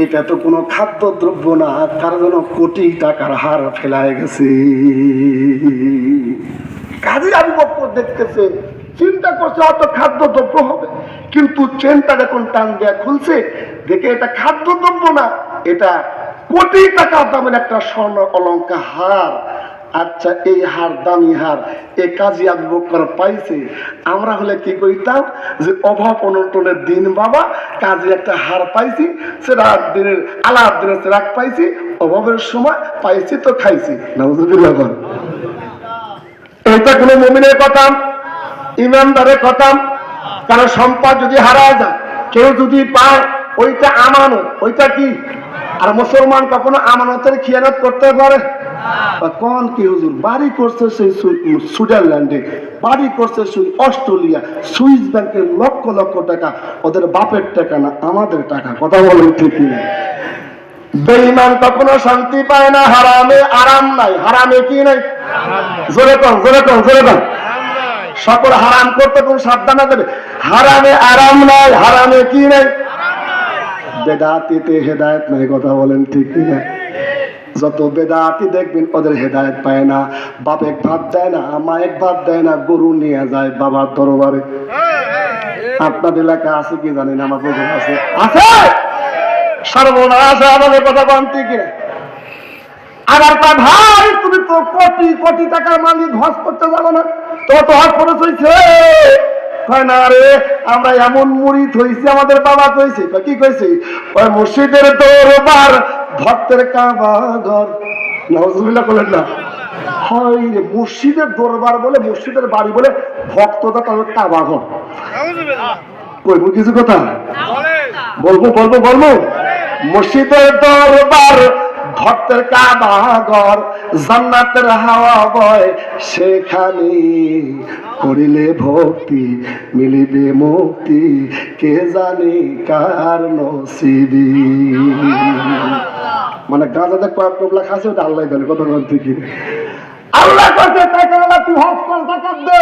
এটা তো কোনো খাদ্যদ্রব্য না, কারণ কোটি টাকার হার ফেলায় গেছে। কাজী আবু বকর দেখতেছে, চিন্তা করছে হয়তো খাদ্যদ্রব্য হবে, কিন্তু চেনটা যখন টান দেয়া খুলছে দেখে এটা খাদ্যদ্রব্য না, এটা কোটি টাকা দামের একটা স্বর্ণ অলংকার হার। আচ্ছা, এই হার, দামি হার, এই কাজী আবু বকর পাইছে। আমরা হলে কি করিতাম যে অভাব অনটনের দিন বাবা, কাজী একটা হার পাইছি, সেটা দিনের আলাপ দিনের চেরাক পাইছি, অভাবের সময় পাইছি তো খাইছি। নাউজুবিল্লাহ। এটা কোনো মুমিনের কথা, ইমানদারের কথা। কারণ সম্পদ যদি হারায় যায়, কেউ যদি পায়, ওইটা আমানত, ওইটা কি? আর মুসলমান কখনো আমানতের খিয়ানত করতে পারে? কোন কি হুজুর, বাড়ি করছে সেই সুইজারল্যান্ডে, বাড়ি করছে সেই অস্ট্রেলিয়া, সুইস ব্যাংকের লক্ষ লক্ষ টাকা, ওদের বাপের টাকা না, আমাদের টাকা। কথা বলেন ঠিক না? বেঈমান কখনো শান্তি পায় না, হারামে আরাম নাই। হারামে কি নাই? জোরে কম, জোরে কম, জোরে কম। সকল হারাম করতে কোন সাবধান দেবে। হারামে আরাম নাই, হারামে কি নাই? বেদাতিতে হেদায়েত নাই। কথা বলেন ঠিক না? যত বেদাতি দেখবেন ওদের হেদায়েত পায় না। বাপে ভাত দেয় না, মায়ের ভাত দেয় না, গরু নিয়ে যায় বাবার দরবারে। আপনাদের এলাকা আছে কি জানেন? আমার বন্ধু আছে, আছে। সর্বনাশ আমাদের কথা বলতে কিনা। আবার ভাই, তুমি তো কোটি কোটি টাকার মালিক, হজ করতে যাবো না? তো তো হজ করে চলছে না রে, আমরা এমন মুরিদ হয়েছি, আমাদের বাবা কইছে। কি কইছে? ওই মসজিদের দরবার, ভক্তের কাবা ঘর। নাউজুবিল্লাহ বলেন না? হয় রে, মসজিদের দরবার বলে, মসজিদের বাড়ি বলে, ভক্তটা তাদের কাবা ঘর। কইব কিছু কথা বলবো, বলবো, বলবো। মসজিদের দরবার, ভক্তের কাবা ঘর, জান্নাতের হাওয়া বয় সেখানে, করিলে ভক্তি মিলিবে মুক্তি, কে জানে কার নসিবি। মানে গাঁজাতে কয়েক টোপলা খাচ্ছে, ওটা আল্লাহ জানে। কথা বলতে কি আল্লাহ কাছে টাকা, তুই হজ কর, টাকা দে,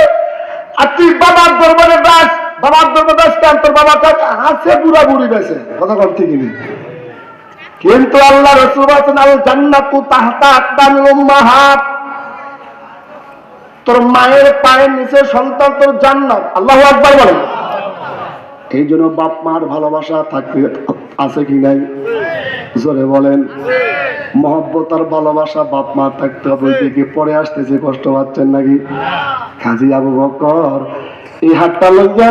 আর তুই বাবার দরবারে দাস, বাবার দরবারে দাস, কেন তোর বাবার কাছে আছে বুড়া বুড়ি বেছে। কথা বলতে কি নেই? কিন্তু আল্লাহ রাসূল বলেছেন, আল জান্নাতু তাহতা আকদামিল উম্মাহাত, তোর মায়ের পায়ের নিচে সন্তান তোর জান্নাত। আল্লাহু আকবার বলেন। এই জন্য বাপ মার ভালোবাসা থাকতে আছে কি নাই? জোরে বলেন। মহব্বত আর ভালোবাসা বাপ মা থাকতে হবে। কি পরে আসতেছে, কষ্ট পাচ্ছেন নাকি? কাজী আবু বকর এই হাতটা লইয়া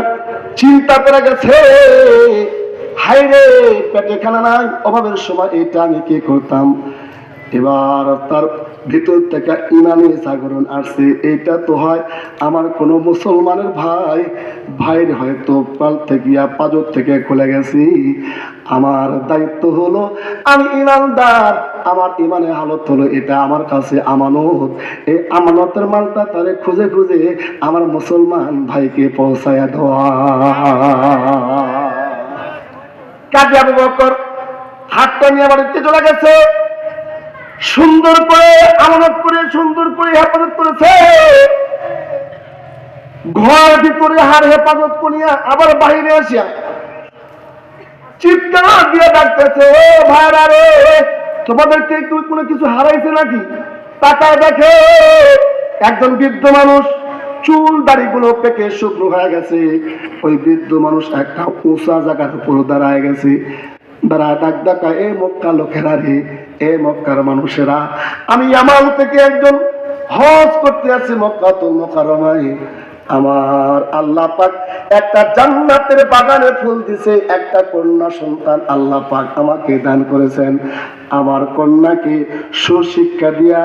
চিন্তা করে গেছে, হাইরে পেটে খানা নাই, অভাবের সময় এটা আমি কি করতাম। এবার তার ভিতর থেকে ইমানি জাগরণ আসছে, এটা তো হয় আমার কোন মুসলমানের ভাই, ভাইয়ের হয়তো পাল থেকে পাজর থেকে খুলে গেছি। আমার দায়িত্ব হলো, আমি ইমানদার, আমার ইমানের হালত হলো এটা আমার কাছে আমানত। এই আমানতের মালটা তারে খুঁজে খুঁজে আমার মুসলমান ভাইকে পৌঁছায়া দেওয়া। কাজী আবু বকর হাতটা নিয়ে আমার দিকে চলে গেছে, সুন্দর করে আমানত করে, সুন্দর করে হেফাজত করেছে। ঘর ভিতরে হার হেফাজত করিয়া আবার বাহিরে আসিয়া চিৎকার দিয়ে ডাকতেছে, ও ভাইরা রে, তোমাদেরকে তুই কোনো কিছু হারাইছে নাকি? তাকায় দেখে একজন বৃদ্ধ মানুষ, চুল দাড়ি গুলো পেকে শুকনো হয়ে গেছে। ওই বৃদ্ধ মানুষ একটা উঁচা জায়গার উপর দাঁড়ায় গেছে। দাঁড়ায় ডাক ডাকা, এ মক্কা লোকেরা রে, এ মক্কার মানুষেরা, আমি ইয়ামান থেকে একজন হজ করতে আছি মক্কাতুল মুকাররমায়। আমার আল্লাহ পাক একটা জান্নাতের বাগানে ফুল দিছে, একটা কন্যা সন্তান আল্লাহ পাক আমাকে দান করেছেন। আমার কন্যাকে সুশিক্ষা দিয়া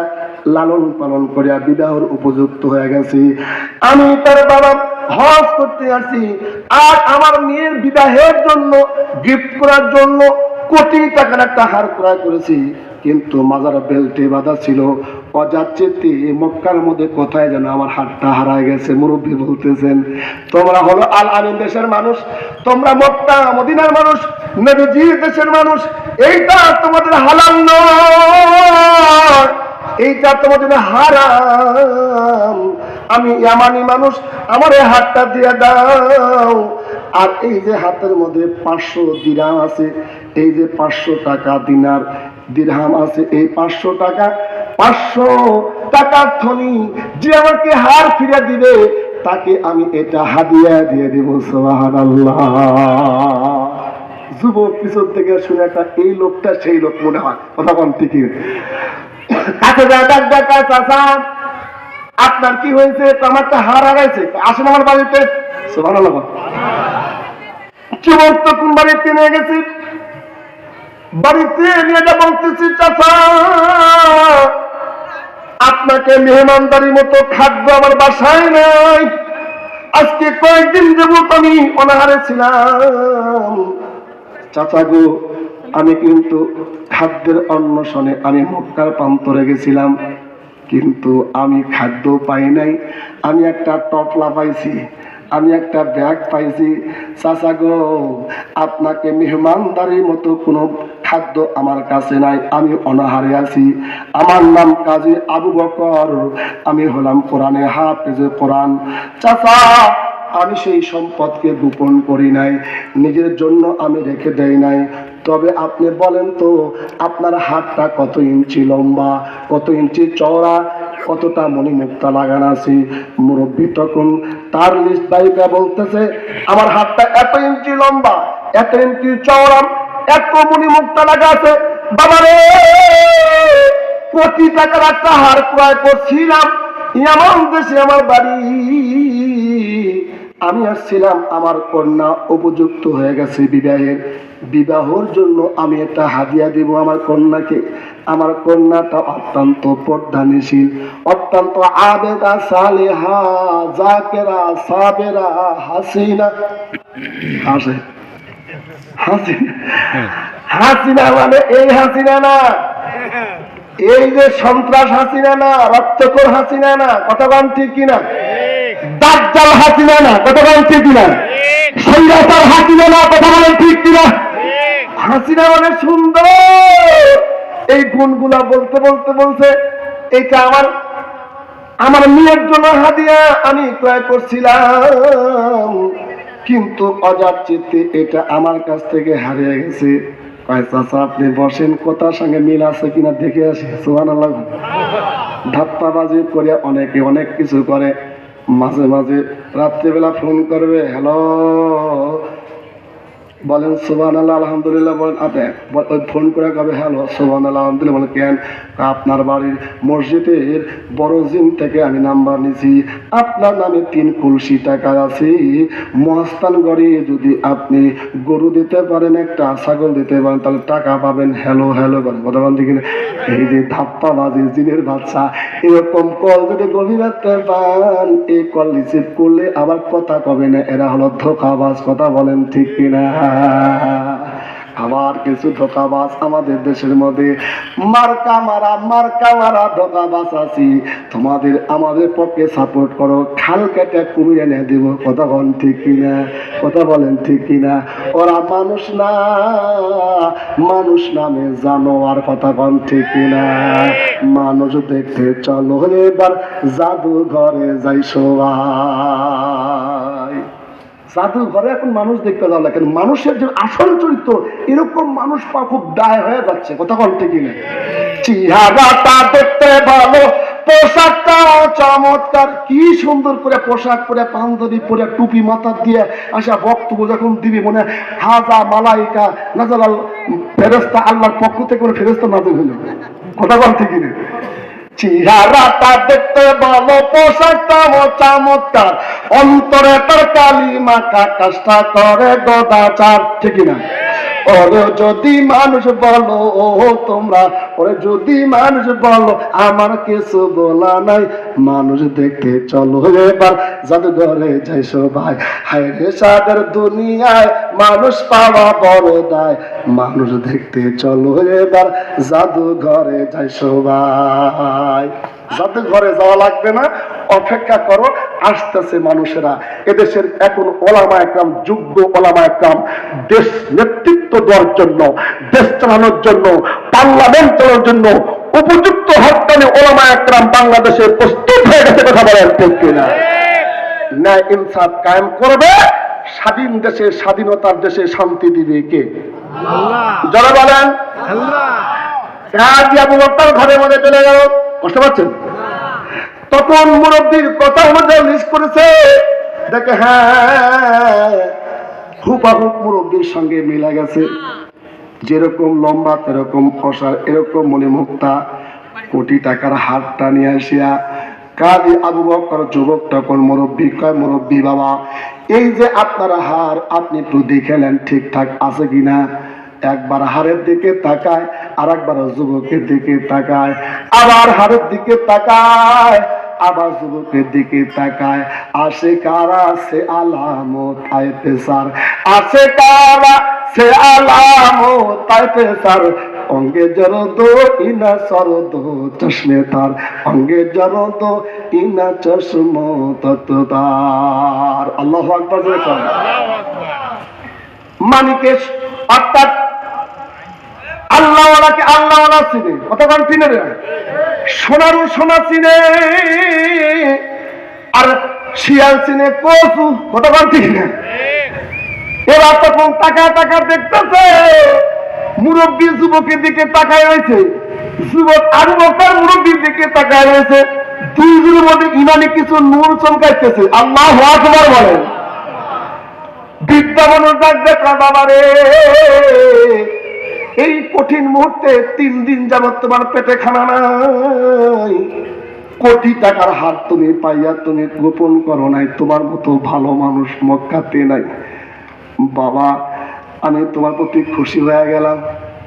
লালন পালন করিয়া বিবাহের উপযুক্ত হয়ে গেছি। আমি তার বাবা হজ করতে আসি, আর আমার মেয়ের বিবাহের জন্য, গিফট করার জন্য কোটি টাকার একটা হার ক্রয় করেছি, কিন্তু মাজার বেল্টে বাঁধা ছিল। অযাচিতে মক্কার মধ্যে কোথায় যেন আমার হাতটা হারায় গেছে। মুরব্বী বলতেছেন, তোমরা হলো আল আমিন দেশের মানুষ, তোমরা মক্কা মদিনার মানুষ, নবীজির দেশের মানুষ, এইটা তোমাদের হালাল নয়, এইটা তোমাদের হারাম। আমি ইয়ামানি মানুষ, আমার এই হাতটা দিয়ে দাও। আর এই যে হাতের মধ্যে 500 দিরহাম আছে, এই যে 500 টাকা দিনার দিরহাম আছে, এই 500 টাকা 500 টাকার ধনী যে আমাকে হার ফিরে দিবে তাকে আমি এটা হাদিয়া দিয়ে দেব। সুবহানাল্লাহ। যুবক পিছন থেকে শুনে একটা এই লোকটা সেই লোক মনে হয়, কথা বল ঠিক কাছে যা ডাক ডাকা, চাচা আপনার কি হয়েছে? আমার তো হার হারাইছে, আসেন আমার বাড়িতে। সুবহানাল্লাহ। যুবক তো কোন বাড়িতে নিয়ে গেছি, বাড়িতে নিয়ে যা বলতেছি, চাচা আপনাকে মেহমানদারির মতো খাদ্য আমার বাসায় নাই, আজকে কয়েকদিন যাবত আমি অনাহারে ছিলাম। চাচা গো, আমি কিন্তু খাদ্যের অন্বেষণে আমি মক্কার প্রান্তরে গেছিলাম, কিন্তু আমি খাদ্য পাই নাই। আমি একটা টপলা পাইছি, আমি একটা ব্যাগ পাইছি। চাচা গো, আপনাকে মেহমানদারির মতো কোনো খাদ্য আমার কাছে নাই, আমি অনাহারে আছি। আমার নাম কাজী আবু বকর, আমি হলাম কোরআনে হাফেজে কোরআন। চাচা, আমি সেই সম্পদকে গোপন করি নাই, নিজের জন্য আমি রেখে দেই নাই। তবে আপনি বলেন তো, আপনার হাতটা কত ইঞ্চি লম্বা, কত ইঞ্চি চওড়া, কতটা মণিমুক্তা লাগানো আছে? মুরব্বী তখন তার লিস্ট বাইকা বলতেছে, আমার হাতটা এত ইঞ্চি লম্বা, এত ইঞ্চি চওড়া, এত মণিমুক্তা লাগা আছে। বাবা রে, কোটি টাকার একটা হার ক্রয় করছিলাম, এমন দেশে আমার বাড়ি, আমি আসছিলাম, আমার কন্যা উপযুক্ত হয়ে গেছে বিবাহের, বিবাহর জন্য আমি একটা হাদিয়া দেব আমার কন্যাকে। আমার কন্যাটা অত্যন্ত পর্দানিশীল, অত্যন্ত আবেদা সালেহা জাকেরা সাবেরা হাসিনা। হাসে হাসিনা, হাসিনা মানে এই হাসিনা না, এই যে সন্ত্রাস হাসিনা না, রক্তকর হাসিনা না, কথা বলেন ঠিক কিনা? দাজ্জাল হাসিনা না, কথা বলেন ঠিক কিনা? স্বৈরাচার হাসিনা না, কথা বলেন ঠিক কিনা? হাসিনা মানে সুন্দর। এই গুণগুলা বলতে বলতে বলছে, এটা আমার মেয়ের জন্য হাদিয়া আমি ক্রয় করছিলাম, কিন্তু অজাত চিত্তে এটা আমার কাছ থেকে হারিয়ে গেছে। চাচা আপনি বসেন, কথার সঙ্গে মিল আছে কিনা দেখে আসি। সুবহানাল্লাহ। ধাপ্পাবাজি করে অনেকে অনেক কিছু করে, মাঝে মাঝে রাত্রিবেলা ফোন করবে, হ্যালো বলেন সুবহানাল্লাহ আলহামদুলিল্লাহ বলেন, আপনি ওই ফোন করে কবে হ্যালো সুবহানাল্লাহ আলহামদুলিল্লাহ বলেন, কেন? আপনার বাড়ির মসজিদের বড় জিম থেকে আমি নাম্বার নিছি, আপনার নামে 3 কলসি টাকা আছে, মহাস্থানগড়ে যদি আপনি গরু দিতে পারেন, একটা ছাগল দিতে পারেন, তাহলে টাকা পাবেন। হ্যালো হ্যালো বলেন, কথা বলতে কিনা? এই যে ধাপ্পাবাজি জিনের বাচ্চা, এরকম কল যদি গভীর রাখতে পান, এই কল রিসিভ করলে আবার কথা কবে না, এরা হলো ধোঁকাবাজ। কথা বলেন ঠিক কিনা? আবার কিছু ধোঁকাবাজ আমাদের দেশের মধ্যে মার্কা মারা ধোঁকাবাজ আছি, তোমাদের আমাদের পক্ষে সাপোর্ট করো, খাল কেটে কুমিয়ে এনে দেব। কথা বলেন ঠিক কিনা? কথা বলেন ঠিক কিনা? ওরা মানুষ না, মানুষ নামে জানোয়ার। কথা বলেন ঠিক কিনা? মানুষ দেখতে চলো এবার জাদুঘরে যাই সবাই। জাদুঘরে এখন মানুষ দেখতে যাওয়া লাগে, মানুষের যে আসল চরিত্র, এরকম মানুষ পাওয়া খুব দায় হয়ে যাচ্ছে। কথা বলতে কিনা? চেহারাটা দেখতে ভালো, পোশাকটা চমৎকার, কি সুন্দর করে পোশাক পরে, পাঞ্জাবি পরে, টুপি মাথা দিয়ে আসা, বক্তব্য যখন দিবি মনে হাজা মালাইকা নাজাল, ফেরেশতা আল্লাহর পক্ষ থেকে কোনো ফেরেশতা নাজিল হলো। কথা বলতে কিনা? চেহারাটা দেখতে ভালো, পোশাকটা চমৎকার, অন্তরে তার কালিমা কাজটা করে গদাচার। ঠিক না? ওরে যদি মানুষ বলো, ও তোমরা, ওরে যদি মানুষ বলো আমার কিছু বলা নাই, মানুষ দেখতে চলো এবার জাদুঘরে যাই সবাই। হায় রে সাদের দুনিয়ায় মানুষ পাওয়া বড় দায়, মানুষ দেখতে চলো এবার জাদুঘরে যাই সবাই। জাদুঘরে যাওয়া লাগবে না, অপেক্ষা করো, আসতেছে মানুষেরা। এদেশের এখন ওলামা একরাম, যোগ্য ওলামা একরাম, দেশ নেতৃত্ব দেওয়ার জন্য, দেশ চালানোর জন্য, পার্লামেন্ট চালানোর জন্য উপযুক্ত হক্কানি ওলামা একরাম বাংলাদেশে প্রস্তুত হয়ে গেছে। কথা বলেন ঠিক কিনা? ন্যায় ইনসাফ কায়েম করবে, স্বাধীন দেশে, স্বাধীনতার দেশে শান্তি দিবে কে? আল্লাহ। যারা বলেন আল্লাহ। কাজী আবু বকর ঘরের মধ্যে চলে গেল, বুঝতে পারছেন? তখন মুরব্বীর কথা অনুযায়ী লিস্ট করেছে, দেখে হ্যাঁ হুবহু মুরব্বীর সঙ্গে মিলে গেছে, যেরকম লম্বা তেরকম ফসার, এরকম মনে মুক্তা, কোটি টাকার হারটা নিয়ে আসিয়া কাজী আবু বকর যুবক তখন মুরব্বী কয়, মুরব্বী বাবা, এই যে আপনার হার, আপনি একটু দেখে নেন ঠিকঠাক আছে কিনা। একবার হারের দিকে তাকায়, আর একবার যুবকের দিকে তাকায়, আবার হারের দিকে তাকায়, আবার যুবকের দিকে তাকায়। আসে কারা সে আলামত আইতে সার, আসে কারা সে আলামত আইতে সার, অঙ্গে জরদ ইনা সরদ চশমে তার, অঙ্গে জরদ ইনা চশম তত্তার। আল্লাহু আকবার। মানিকেশ অর্থাৎ আল্লাহওয়ালাকে আল্লাহওয়ালা চিনে, কতক্ষণ চিনে রে? সোনারু সোনা চিনে, আর শিয়াল চিনে কচু, কতক্ষণ চিনে? এবার তখন টাকা টাকা দেখতেছে, মুরব্বী যুবকের দিকে তাকায় রয়েছে, যুবক আবু বকর মুরব্বীর দিকে তাকায় রয়েছে, দুইজনের মধ্যে ইমানে কিছু নূর চমকাইতেছে। আল্লাহু আকবার বলেন। বিদ্যা মানুষ ডাকবে, বাবা রে, এই কঠিন মুহূর্তে 3 দিন যাবত তোমার পেটে খানা নাই, কোটি টাকার হার তুমি পাইয়া তুমি গোপন করো নাই, তোমার মতো ভালো মানুষ মক্কাতে নাই। বাবা, আমি তোমার প্রতি খুশি হয়ে গেলাম,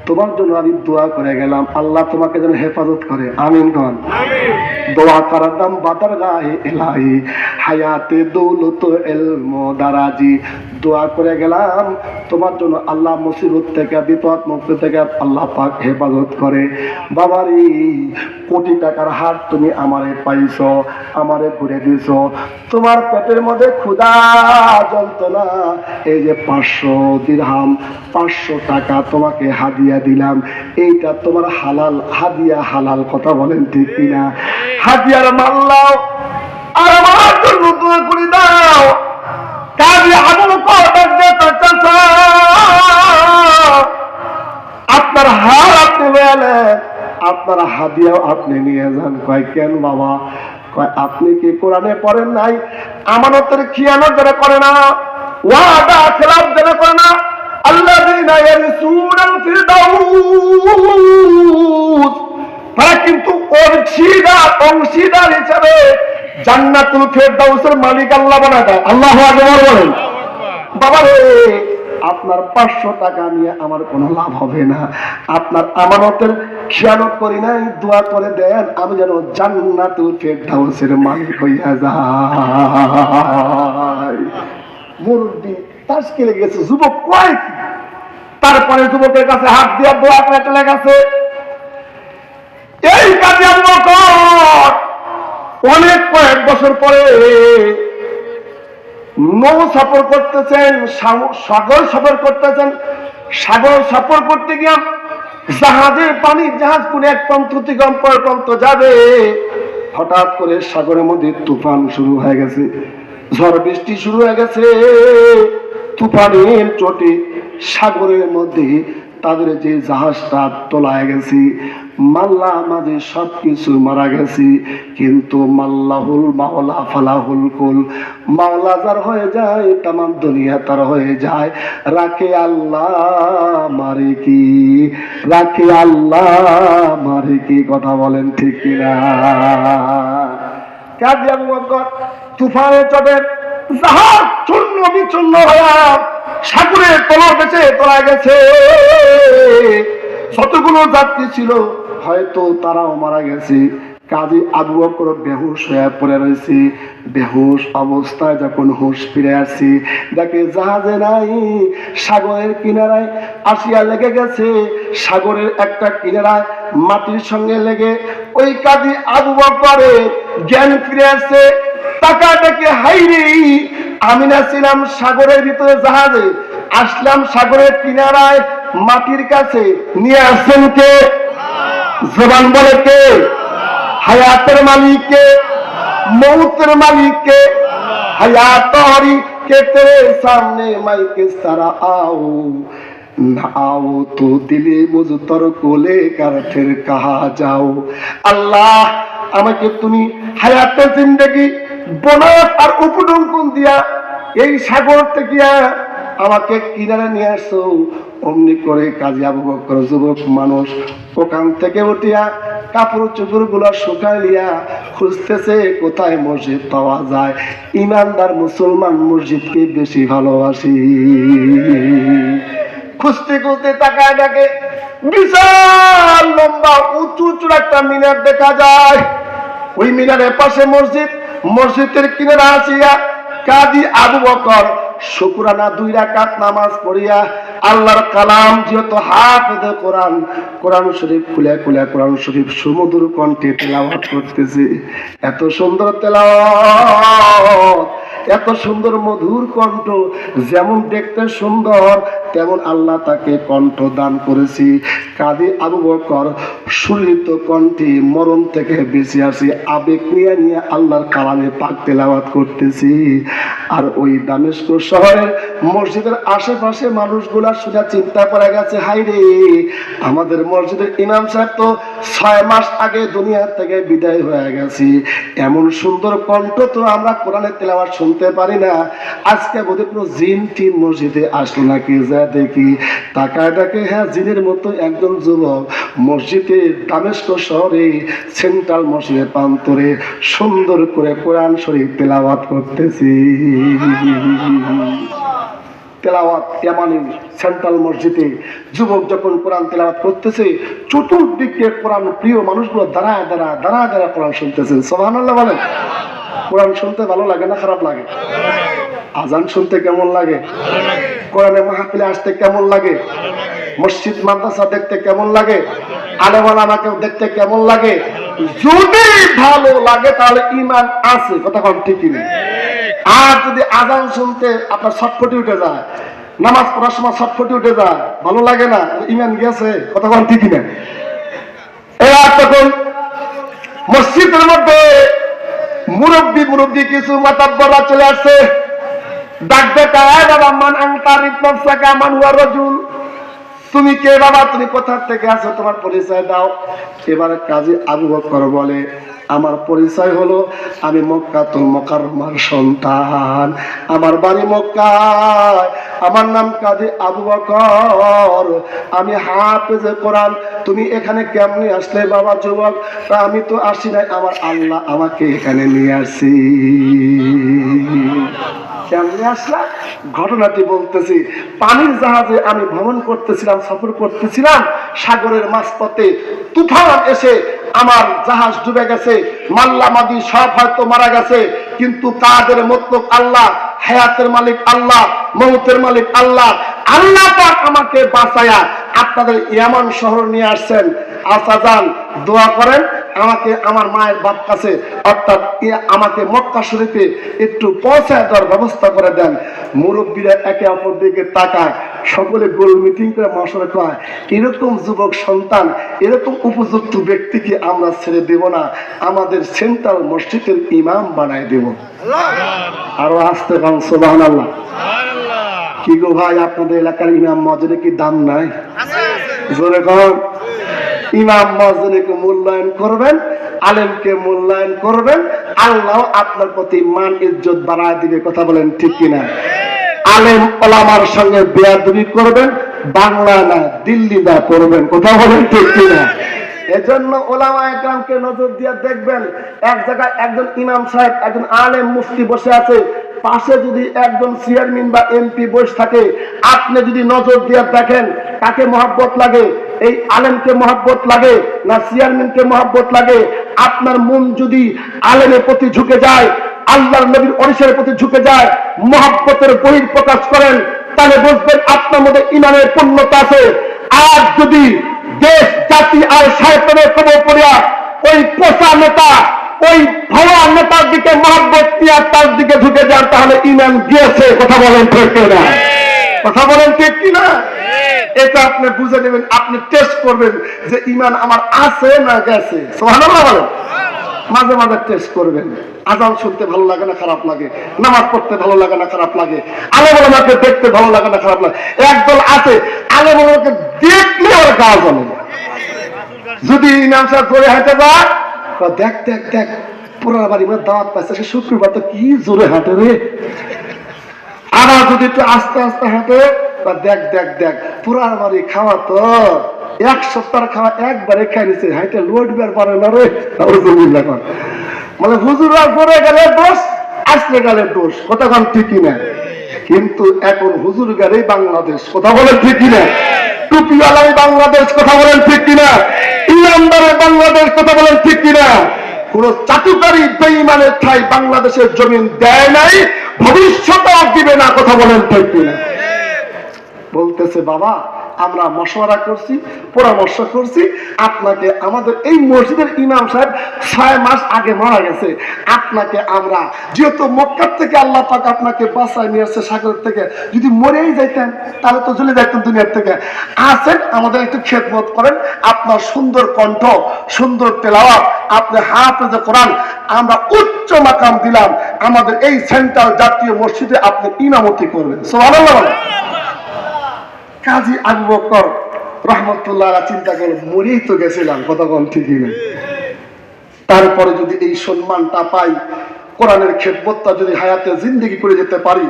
তোমার জন্য আমি দোয়া করে গেলাম, আল্লাহ তোমাকে যেন হেফাজত করে। আমিন কন। দোয়া করার দাম বাতার গায়ে এলাহি, হায়াতে দৌলত এলমো দারাজি। দোয়া করে গেলাম তোমার জন্য আল্লাহ মুসিবত থেকে, বিপদ মুক্তি থেকে আল্লাহ পাক হেফাজত করে। বাবারি, কোটি টাকার হার তুমি আমারে পাইছো, আমারে ঘুরে দিছো, তোমার পেটের মধ্যে ক্ষুধা যন্ত্রণা, এই যে 500 দিরহাম, 500 টাকা তোমাকে হাদিয়া দিলাম, এইটা তোমার হালাল হাদিয়া। হালাল কথা বলেন ঠিক কিনা? হাদিয়ার মাল্লাও আর আমার জন্য দোয়া করে দাও। কাজী আবু বকর আপনার হার আপনি নিয়ে, আপনার হাদিয়াও আপনি নিয়ে যান। কয় কেন বাবা? কয় আপনি কি কোরআনে পড়েন নাই, আমানতের খিয়ানত যারা করে না, ওয়াদা খেলাফ যারা করে না, আল্লাযীনা ইয়ারসুনাল ফিরদাউস, তারা কিন্তু অংশীদার হিসাবে জান্নাতুল ফিরদাউসের মালিক আল্লাহ বানায় দেয়। আল্লাহু আকবার বলেন। বাবা রে, আপনার 500 টাকা নিয়ে আমার কোনো লাভ হবে না, আপনার আমানতের খেয়ানত করি নাই, দোয়া করে দেন আমি যেন জান্নাতুল ফিরদাউসের মালিক হইয়া যাই। মুরব্বী তাশকিলে গেছে, যুবক কয় কি? তারপরে যুবকের কাছে হাত দিয়ে দোয়া করে চলে গেছে। এই কাজী আবু বকর অনেক কয়েক বছর পরে নৌ সফর করতেছেন, সাগর সফর করতেছেন। সাগর সফর করতে গিয়ে জাহাজের পানি, জাহাজ কোন এক প্রান্ত থেকে অপর প্রান্ত যাবে, হঠাৎ করে সাগরের মধ্যে তুফান শুরু হয়ে গেছে, ঝড় বৃষ্টি শুরু হয়ে গেছে। তুফানের চোটে সাগরের মধ্যে তাদের যে জাহাজটা তোলায় গেছে, মাল্লা মাঝে সবকিছু মারা গেছে, কিন্তু মাল্লাহুল মাওলা ফালাহুল কুল, মাওলা যার হয়ে যায় তামাম দুনিয়া তার হয়ে যায়। রাখে আল্লাহ মারে কি, রাখে আল্লাহ মারে কি, কথা বলেন ঠিক কিনা? কাজী আবু বকর তুফানের চোটে জাহাজ চূর্ণ বিচূর্ণ হয়ে সাগরের তলদেশে তোলা গেছে। যতগুলো যাত্রী ছিল হয়তো তারাও মারা গেছে। কাজী আবু বকর বেহুশ হয়ে পড়ে রয়েছে। বেহুশ অবস্থায় যখন হুঁশ ফিরে আসছি, দেখে জাহাজে নাই, সাগরের কিনারায় আসিয়া লেগে গেছে। সাগরের একটা কিনারায় মাটির সঙ্গে লেগে ওই কাজী আবু বকরের জ্ঞান ফিরে আসছে। টাকা দেখে হাইরে, আমি না ছিলাম সাগরের ভিতরে জাহাজে, আসলাম সাগরের কিনারায় মাটির কাছে, নিয়ে আসছেন কে? জবান বলে কে? হায়াতের মালিক কে? মৌতের মালিক কে? হায়াতরি के तेरे सामने माइक सारा आओ ना आओ तो दिले मुझतर को लेकर फिर कहा जाओ। আল্লাহ আমাকে তুমি হায়াতে জিন্দেগি বোনাস আর উপঢৌকন দিয়া এই সাগর থেকে আমাকে কিনারে নিয়ে আসো। অমনি করে কাজী আবু বকর যুবক মানুষ ওখান থেকে উঠিয়া কাপড় চোপড় গুলা শুকাই লিয়া খুঁজতেছে কোথায় মসজিদ পাওয়া যায়। ইমানদার মুসলমান মসজিদকে বেশি ভালোবাসি। খুঁজতে খুঁজতে তাকায় দেখে বিশাল লম্বা উঁচু উঁচু একটা মিনার দেখা যায়। ওই মিনারের পাশে মসজিদ, মসজিদের কিনারে আসিয়া কাজী আবু বকর শুকরানা 2 রাকাত নামাজ পড়িয়া আল্লাহর কালাম যেহেতু হাফেজে কোরআন, কোরআন শরীফ খুলে খুলে কোরআন শরীফ সুমধুর কণ্ঠে তেলাওয়াত করতেছে। এত সুন্দর তেলাওয়াত, এত সুন্দর মধুর কণ্ঠ, যেমন দেখতে সুন্দর তেমন আল্লাহ তাকে কণ্ঠ দান করেছি। কাজী আবু বকর সুলিত কণ্ঠে মরণ থেকে বেঁচে আসি আবেগ নিয়ে নিয়ে আল্লাহর কালামে পাক তেলাওয়াত করতেছি। আর ওই দামেস্ক শহরের মসজিদের আশেপাশে মানুষগুলা শুনে চিন্তা করে গেছে, হাই রে আমাদের মসজিদের ইমাম সাহেব তো 6 মাস আগে দুনিয়া থেকে বিদায় হয়ে গেছে। এমন সুন্দর কণ্ঠ তো আমরা কোরআনের তেলাওয়াত শুনতে পারি না। আজকে বোধহয় কোনো জিন টিন মসজিদে আসলো নাকি, যা দেখি তাকায় দেখে হ্যাঁ জিনের মতো একজন যুবক মসজিদে দামেস্ক শহরে সেন্ট্রাল মসজিদের প্রান্তরে সুন্দর করে কোরআন শরীফ তেলাওয়াত করতেছি। তেলাওয়াত ইয়ামানি সেন্ট্রাল মসজিদে যুবক যখন কোরআন তেলাওয়াত করতেছে, চতুর্দিকে কোরআন প্রিয় মানুষগুলো দাঁড়ায় দাঁড়ায় দাঁড়ায় দাঁড়ায় কোরআন শুনতেছে। সুবহানাল্লাহ বলেন। কোরআন শুনতে ভালো লাগে না খারাপ লাগে? আজান শুনতে কেমন লাগে? কোরআনে মাহফিলে আসতে কেমন লাগে? মসজিদ মাদ্রাসা দেখতে কেমন লাগে? আলেম ওলামাকে দেখতে কেমন লাগে? যদি ভালো লাগে তাহলে ঈমান আছে, কথা কোন ঠিক কি না? আর যদি আজান শুনতে আপনার ছটফটি উঠে যায়, নামাজ পড়ার সময় ছটফটি উঠে যায়, ভালো লাগে না, ঈমান গেছে, কথা কোন ঠিক কি না? এরা তখন মসজিদের মধ্যে মুরব্বী কিছু মাতাব্বররা চলে আসছে। ডাক দেখা, বাবা মান আনতা রিফসাকা মান হুয়া রাজুল, তুমি কে বাবা, তুমি কোথা থেকে আসো, তোমার পরিচয় দাও। এবারে কাজী আবু বকর বলে, আমার পরিচয় হলো আমি মক্কাতুল মুকাররমার সন্তান, আমার বাড়ি মক্কায়, আমার নাম কাজী আবু বকর, আমি হাফেজে কোরআন। তুমি এখানে কেমনে আসলে বাবা যুবক? আমি তো আসি নাই, আমার আল্লাহ আমাকে এখানে নিয়ে আসি। কেমনে আসলা? ঘটনাটি বলতেছি। পানির জাহাজে আমি ভ্রমণ করতেছিলাম, সফর করতেছিলাম, সাগরের মাঝপথে তুফান এসে আমার জাহাজ ডুবে গেছে, মাল্লা মাদি সব হয়তো মারা গেছে, কিন্তু কাদের মতলব আল্লাহ, হায়াতের মালিক আল্লাহ, মৌতের মালিক আল্লাহ, আল্লাহ পাক আমাকে বাঁচায়া আপনাদের ইয়ামান শহর নিয়ে আসছেন। আচ্ছা যান, দোয়া করেন আমাকে আমার মায়ের বাপ কাছে, অর্থাৎ আমাকে মক্কা শরীফে একটু পৌঁছায় দেওয়ার ব্যবস্থা করে দেন। মুরব্বীরা একে অপর দিকে তাকায়, সকলে গোল মিটিং করে মশলা কয়, এরকম যুবক সন্তান, এরকম উপযুক্ত ব্যক্তিকে আমরা ছেড়ে দেব না, আমাদের সেন্ট্রাল মসজিদের ইমাম বানায় দেব। আরো আসতে পারেন সুবহানাল্লাহ। কি গো ভাই, আপনাদের এলাকার ইমাম মসজিদে কি দাম নাই? জোরে কন। ইমাম মসজিদকে মূল্যায়ন করবেন, আলেমকে মূল্যায়ন করবেন, আল্লাহ আপনার প্রতি মান ইজ্জত বাড়ায় দিবে, কথা বলেন ঠিক কিনা? আলেম ওলামার সঙ্গে বেয়াদবি করবেন, বাংলা না দিল্লি দা করবেন, কথা বলেন ঠিক কিনা? এজন্য ওলামা একরামকে নজর দিয়ে দেখবেন, এক জায়গায় একজন ইমাম সাহেব, একজন আলেম মুফতি বসে আছে, পাশে যদি একজন চেয়ারম্যান বা এমপি বসে থাকে, আপনি যদি নজর দিয়ে দেখেন কাকে মহব্বত লাগে, এই আলেমকে মহব্বত লাগে না চেয়ারম্যানকে মহব্বত লাগে? আপনার মন যদি আলেমের প্রতি ঝুঁকে যায়, আল্লাহর নবীর ওয়ারিসের প্রতি ঝুঁকে যায়, মহব্বতের বহির প্রকাশ করেন, তাহলে বুঝবেন আপনার মধ্যে ঈমানের পূর্ণতা আছে। আর যদি দেশ জাতি আর শয়তানের কবলে পড়িয়া ওই পোষা নেতা, ওই ভালো নেতার দিকে মহব্বত নিয়ে তার দিকে ঝুঁকে যান, তাহলে ঈমান গিয়েছে, কথা বলেন ঠিক কিনা? কথা বলেন ঠিক কিনা? এটা আপনি বুঝে নেবেন, আপনি টেস্ট করবেন যে ঈমান আমার আছে না গেছে। সুবহানাল্লাহ বলেন। মাঝে মাঝে টেস্ট করবেন। আজান শুনতে ভালো লাগে না খারাপ লাগে, নামাজ পড়তে ভালো লাগে না খারাপ লাগে, আলেম ওলামাকে দেখতে ভালো লাগে না খারাপ লাগে। একদল আছে আলেম ওলামাকে দেখলে ওর গা জ্বলে। যদি ইমাম সাহেব জোরে হাঁটে যায়, দেখ দেখ দেখ পুরার বাড়ি মানে দাওয়াত পাইছে, সে শুক্রবার তো কি জোরে হাঁটে রে। আবার যদি একটু আস্তে আস্তে হাঁটে, দেখ দেখ দেখ পুরার বাড়ি খাওয়া তো এক সপ্তাহ খাওয়া একবারে খাই নিছে, হাইটে লোড বের পারে না রে। মানে হুজুরা করে গেলে দোষ, আসলে গেলে দোষ, কথা বলেন ঠিকই না? কিন্তু এখন হুজুর গেলেই বাংলাদেশ, কথা বলেন ঠিকই না? টুপিওয়ালাই বাংলাদেশ, কথা বলেন ঠিক কিনা? ইমানদারে বাংলাদেশ, কথা বলেন ঠিক কিনা? কোন চাটুকারী বেঈমানের ঠাই বাংলাদেশের জমিন দেয় নাই, ভবিষ্যতেও দিবে না, কথা বলেন ঠিক কিনা? বলতেছে বাবা আমরা মশওয়ারা করছি, পরামর্শ করছি, আপনাকে আমাদের এই মসজিদের ইমাম সাহেব 6 মাস আগে মারা গেছে, আপনাকে আমরা যেহেতু মক্কা থেকে আল্লাহ পাক আপনাকে বাঁচায় নিয়ে আসছে সাগর থেকে, যদি মরেই যাইতেন তাহলে তো চলে যাইতেন দুনিয়ার থেকে, আসেন আমাদের একটু খেদমত করেন, আপনার সুন্দর কণ্ঠ, সুন্দর তেলাওয়াত, আপনি হাফেজে কোরআন, আমরা উচ্চ মাকাম দিলাম, আমাদের এই সেন্ট্রাল জাতীয় মসজিদে আপনি ইমামতি করবেন। সুবহানাল্লাহ। কাজী আবু বকর রহমতুল্লাহ চিন্তা করে মরেই তো গেছিলাম, কতক্ষণ ঠিকই নেই, তারপরে যদি এই সম্মানটা পাই, কোরআনের খেদমতটা যদি হায়াতে জিন্দেগি করে যেতে পারি,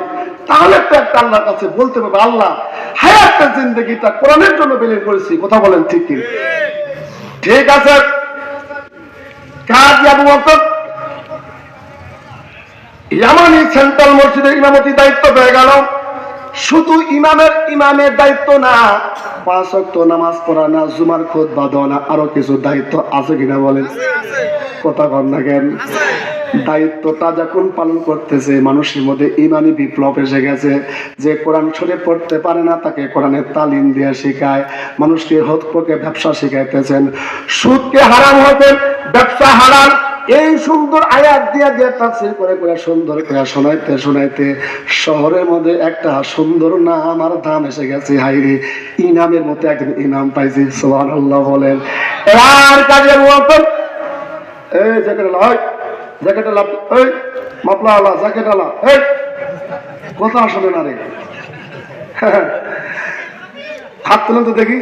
তাহলে তো একটা আল্লাহর কাছে বলতে পারবে আল্লাহ হায়াতের জিন্দেগিটা কোরআনের জন্য বের করেছি, কথা বলেন ঠিক কি? ঠিক আছে। কাজী আবু বকর ইয়ামানি সেন্ট্রাল মসজিদের ইমামতি দায়িত্ব পেয়ে গেল। শুধু ইমামের দায়িত্ব না, 5 ওয়াক্ত নামাজ পড়া না, জুমার খুতবা দেওয়া না, আরো কিছু দায়িত্ব আছে কিনা বলেন? কথা কন না কেন? দায়িত্বটা যখন পালন করতেছে, মানুষের মধ্যে ইমানি বিপ্লব এসে গেছে, যে কোরআন শরীফ পড়তে পারে না তাকে কোরআনের তালিম দিয়ে শেখায়, মানুষকে হকপকে ব্যবসা শিখাইতেছেন, সুদকে হারাম হতেন, ব্যবসা হারাম, এই সুন্দর আয়াত দিয়ে দিয়ে তাফসীর করে করে সুন্দর করে শোনাইতে শোনাইতে শহরের মধ্যে একটা সুন্দর নাম আর দাম এসে গেছে। হাইরে ইনামের মতো একজন ইনাম পাইছি, সুবহানাল্লাহ বলেন। এবার কাজে বলতেন এই জ্যাকেটওয়ালা, ওই জ্যাকেটওয়ালা, এই মাপলাওয়ালা, জ্যাকেটওয়ালা, এই কথা আসলে না রে, হাত তুলেন তো দেখি।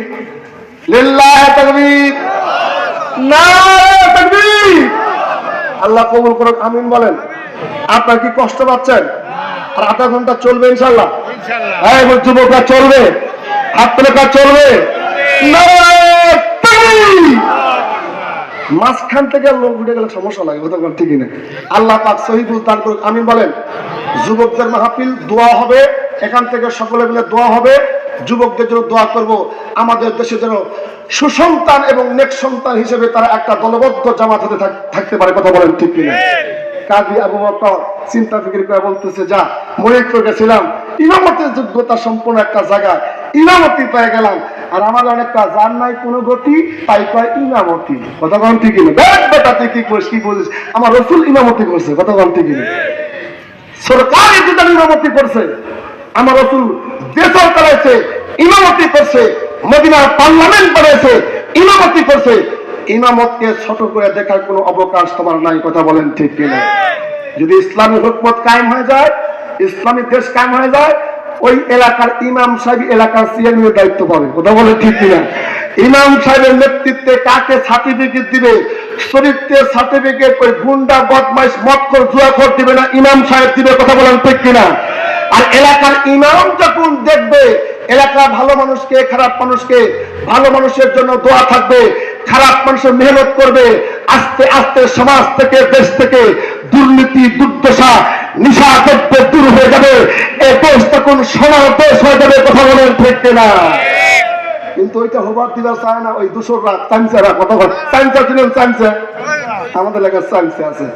লিল্লাহি তাকবীর, নারে তাকবীর। আল্লাহ কবুল করুন, আমিন বলেন। আপনার কি কষ্ট পাচ্ছেন? আর আধা ঘন্টা চলবে ইনশাআল্লাহ? হ্যাঁ যুবকরা চলবে, হাত তুলে কাজ চলবে। মাঝখান থেকে লোক উঠে গেলে সমস্যা লাগে, কথা বলেন ঠিকই না? আল্লাহ পাক সহিবুল দান করুন, আমিন বলেন। যুবকদের মাহফিল, দোয়া হবে, এখান থেকে সকলে মিলে দোয়া হবে, যুবকদের জন্য দোয়া করব, আমাদের দেশে যেন সুসন্তান এবং নেক সন্তান হিসেবে তারা একটা দলবদ্ধ জামাত হতে থাকতে পারে, কথা বলেন ঠিক কিনা? কাজী আবু বকর চিন্তা ফিকির করে বলতেছে, যা মরিদ করে গেছিলাম, ইমামতের যোগ্যতা সম্পন্ন একটা জায়গা, ইমামতি পেয়ে গেলাম, আর আমার অনেক কাজ আর নাই কোনো গতি, তাই কয় ইমামতি, কথা বলেন ঠিক কিনা? বেটা তুই কি করিস, কি বলিস, আমার রাসূল ইমামতি করছে, কথা বলেন ঠিক কিনা? সরকারি যেটা ইমামতি করছে, আমার রাসূল দেশ চালাইছে, ইমামতি করছে, মদিনার পার্লামেন্ট বানাইছে, ইমামতি করছে, ইমামতকে ছোট করে দেখার কোনো অবকাশ তোমার নাই, কথা বলেন ঠিক কিনা? যদি ইসলামী হুকমত কায়েম হয়ে যায়, ইসলামী দেশ কায়েম হয়ে যায়, ওই এলাকার ইমাম সাহেব এলাকার চেয়ারম্যানের দায়িত্ব পাবে, কথা বলেন ঠিক কিনা? ইমাম সাহেবের নেতৃত্বে কাকে সার্টিফিকেট দিবে, চরিত্রের সার্টিফিকেট ওই গুন্ডা বদমাইশ মদখোর জুয়াখোর দিবে না, ইমাম সাহেব দিবে, কথা বলেন ঠিক কিনা? আর এলাকার ইমাম যখন দেখবে এলাকা ভালো মানুষকে, খারাপ মানুষকে, ভালো মানুষের জন্য দোয়া থাকবে, খারাপ মানুষের মেহনত করবে, আস্তে আস্তে সমাজ থেকে, দেশ থেকে দুর্নীতি, দুর্দশা, নিশা দ্রব্য দূর হয়ে যাবে, এই দেশ তখন সোনার দেশ হয়ে যাবে, কথা বলেন ঠিক কিনা? কিন্তু ওইটা হবার দিবার চায় না ওই দূষররা, চামচারা, কথা বলেন। চামচা ছিলেন, চামচা আমাদের এলাকার চামচা আছে।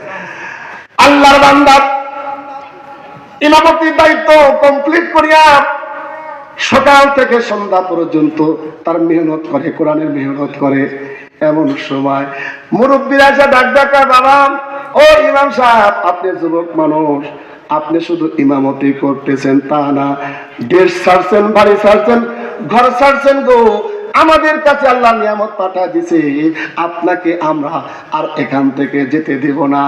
আল্লাহর বান্দা ইমামতির দায়িত্ব কমপ্লিট করিয়া সকাল থেকে সন্ধ্যা পর্যন্ত তার মেহনত করে, কোরআনের মেহনত করে। এমন সময় মুরব্বীরা এসে ডাক ডাকা, বাবা ও ইমাম সাহেব, আপনি যুবক মানুষ, আপনি শুধু ইমামতি করতেছেন তা না, দেশ ছাড়ছেন, বাড়ি ছাড়ছেন, ঘর ছাড়ছেন গো, আমাদের কাছে আল্লাহ নিয়ামত পাঠিয়ে দিয়েছে, আপনাকে আমরা আর এখান থেকে যেতে দেব না,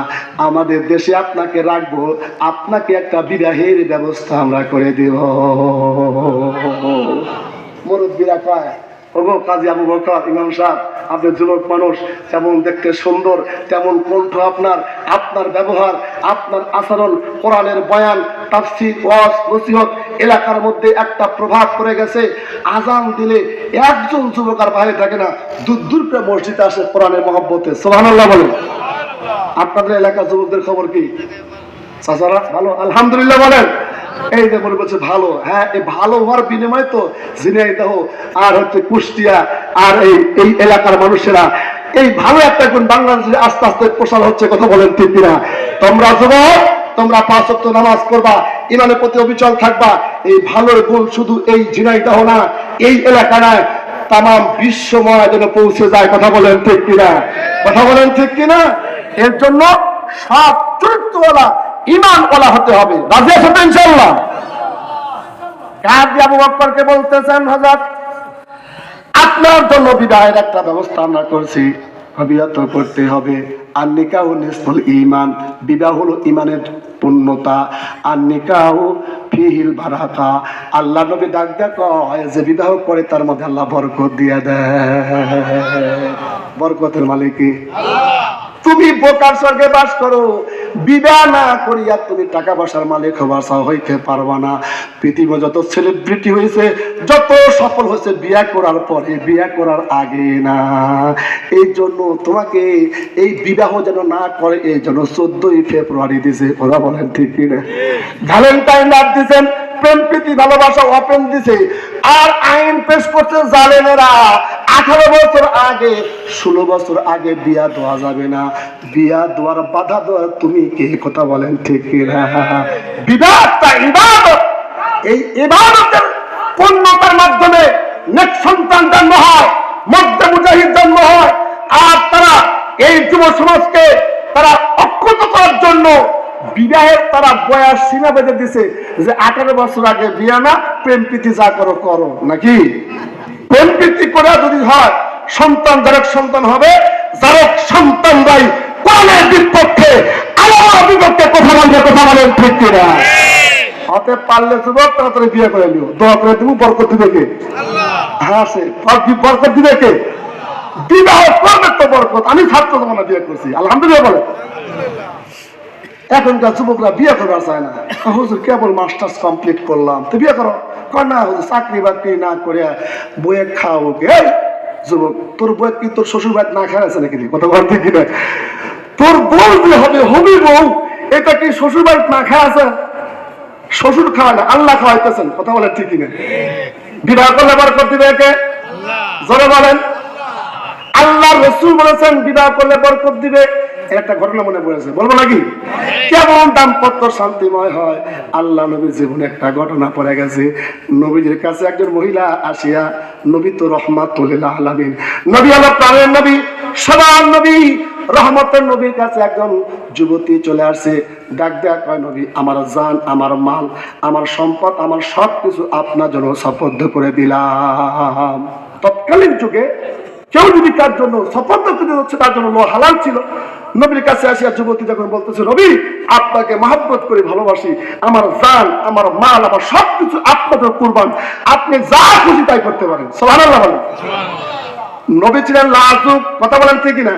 আমাদের দেশে আপনাকে রাখবো, আপনাকে একটা বিবাহের ব্যবস্থা আমরা করে দেব। মুরব্বীরা কয়, ওগো কাজী আবু বকর ইমাম সাহেব, আপনি যুবক মানুষ, যেমন দেখতে সুন্দর তেমন কণ্ঠ আপনার, আপনার ব্যবহার, আপনার আচরণ, কোরআনের বয়ান, তাফসীর, ওয়াজ, নসিহত এলাকার মধ্যে একটা প্রভাব পড়ে গেছে। আজান দিলে একজন যুবক আর বাইরে থাকে না, দূর দূর করে মসজিদে আসে কোরআনের মহব্বতে। সুবহানাল্লাহ বলেন। আপনাদের এলাকার যুবকদের খবর কি? চাচারা ভালো? আলহামদুলিল্লাহ বলেন। এই যে মনে করছে ভালো, হ্যাঁ, এই ভালো হওয়ার বিনিময় তো ঝিনাইদহ আর হচ্ছে কুষ্টিয়া আর এই এলাকার মানুষেরা এই ভালো একটা গুণ বাংলাদেশে আস্তে আস্তে প্রসার হচ্ছে। কথা বলেন ঠিক কিনা? তোমরা যুবক, তোমরা 5 ওয়াক্ত নামাজ পড়বা, ইমানের প্রতি অবিচল থাকবা। এই ভালোর গুণ শুধু এই ঝিনাইদহ না, এই এলাকা নয়, তাম বিশ্বময় যেন পৌঁছে যায়। কথা বলেন ঠিক কিনা? কথা বলেন ঠিক কিনা? এর জন্য সব চরিত্রওয়ালা ঈমানওয়ালা হতে হবে। রাজি আছেন তো ইনশাআল্লাহ? কাজী আবু বকরকে বলতেছেন, হযরত আপনার জন্য বিবাহের একটা ব্যবস্থা আমরা করছি, বিবাহ করতে হবে। আর নিকাহু নিসফুল ঈমান, বিবাহ হলো ঈমানের পূর্ণতা। আর নিকাহু ফিহিল বারাকা, আল্লাহ নবী ডাক দেয়া কয় যে বিবাহ করে তার মধ্যে আল্লাহ বরকত দিয়ে দেয়। বরকতের মালিক কে? তুমি বোকার স্বর্গে বাস করো, বিবাহ না করিয়া তুমি টাকা পয়সার মালিক হইতে পারবা না। পৃথিবী যত সেলিব্রিটি হয়েছে, যত সফল হয়েছে বিয়ে করার পরে, বিয়ে করার আগে না। এই জন্য তোমাকে এই বিবাহ যেন না করে, এই জন্য 14ই ফেব্রুয়ারি দিছে। ওরা বলেন ঠিক কিনা? ভ্যালেন্টাইন রাত দিচ্ছেন, প্রেম প্রীতি ভালোবাসা ওপেন দিছে। আর আইন পেশ করছে জালেমেরা, 18 বছর আগে 16 বছর আগে বিয়া দেওয়া যাবে না। বিয়া দেওয়ার বাধা দেওয়া তুমি কে? কথা বলেন ঠিক কিনা? বিবাহটা ইবাদত, এই ইবাদতের পূর্ণতার মাধ্যমে নেক সন্তান জন্ম হয়, মধ্যে মুজাহিদ জন্ম হয়। আর তারা এই যুব সমাজকে তারা অক্ষত করার জন্য বিবাহের তারা বয়স সীমা বেঁধে দিছে যে 18 বছর আগে বিয়া না, প্রেম প্রীতি যা করো করো। নাকি প্রেম প্রীতি করে যদি হয় সন্তান যারক সন্তান হবে, যারক সন্তানরাই কোরআনের বিপক্ষে, আল্লাহর বিপক্ষে কথা বলবে। কথা বলেন ঠিক কিনা? হতে পারলে যুবক তাড়াতাড়ি বিয়ে করে নিও, দোয়া করে দিব। বরকত দিবে কে? আল্লাহ। হ্যাঁ, সে বরকত দিবে কে? বিবাহ করবে তো বরকত। আমি ছাত্র জমানা বিয়ে করছি, আলহামদুলিল্লাহ বলে। এখনকার যুবকরা বিয়ে করার চায় না। হুজুর কেবল মাস্টার্স কমপ্লিট করলাম, তো বিয়ে করো। না হুজুর, চাকরি বাকরি না করে বইয়ে খাও। এই যুবক, তোর বই কি তোর শ্বশুর বাড়ি না খায় আছে নাকি? কথা বলতে কি না? তোর বউ যে হবে, হবি বউ, এটা কি শ্বশুর বাড়ি না খায় আছে? শ্বশুর খাওয়া না, আল্লাহ খাওয়াইতেছেন। কথা বলেন ঠিক কিনা? বিবাহ করলে বরকত দিবে কে? জোরে বলেন। আল্লাহ রাসূল বলেছেন বিবাহ করলে বরকত দিবে। একটা ঘটনা মনে পড়েছে, বলবো নাকি? কেমন দাম্পত্য শান্তিময় হয়। আল্লাহ নবীর জীবনে একটা ঘটনা পড়ে গেছে। নবীর কাছে একজন মহিলা আসিয়া, নবী তো রহমাতুল লিল আলামিন, নবী হলো প্রাণের নবী, সবার নবী, রহমতের নবীর কাছে একজন যুবতী চলে আসছে। ডাক দেয়া কয়, নবী আমার জান, আমার মাল, আমার সম্পদ, আমার সবকিছু আপনার জন্য সুপর্দ করে দিলাম। তৎকালীন যুগে কেউ যদি তার জন্য সুপর্দ করে হচ্ছে, তার জন্য হালাল ছিল। নবীর কাছে আসিয়া যুবতী যখন বলতেছে, নবী আপনাকে মহব্বত করে ভালোবাসি, আমার জান, আমার মাল, আমার সবকিছু আপনাদের কুরবান, আপনি যা খুশি তাই করতে পারেন। সুবহানাল্লাহ বলেন। নবী ছিলেন লাজুক। কথা বলেন ঠিক কিনা?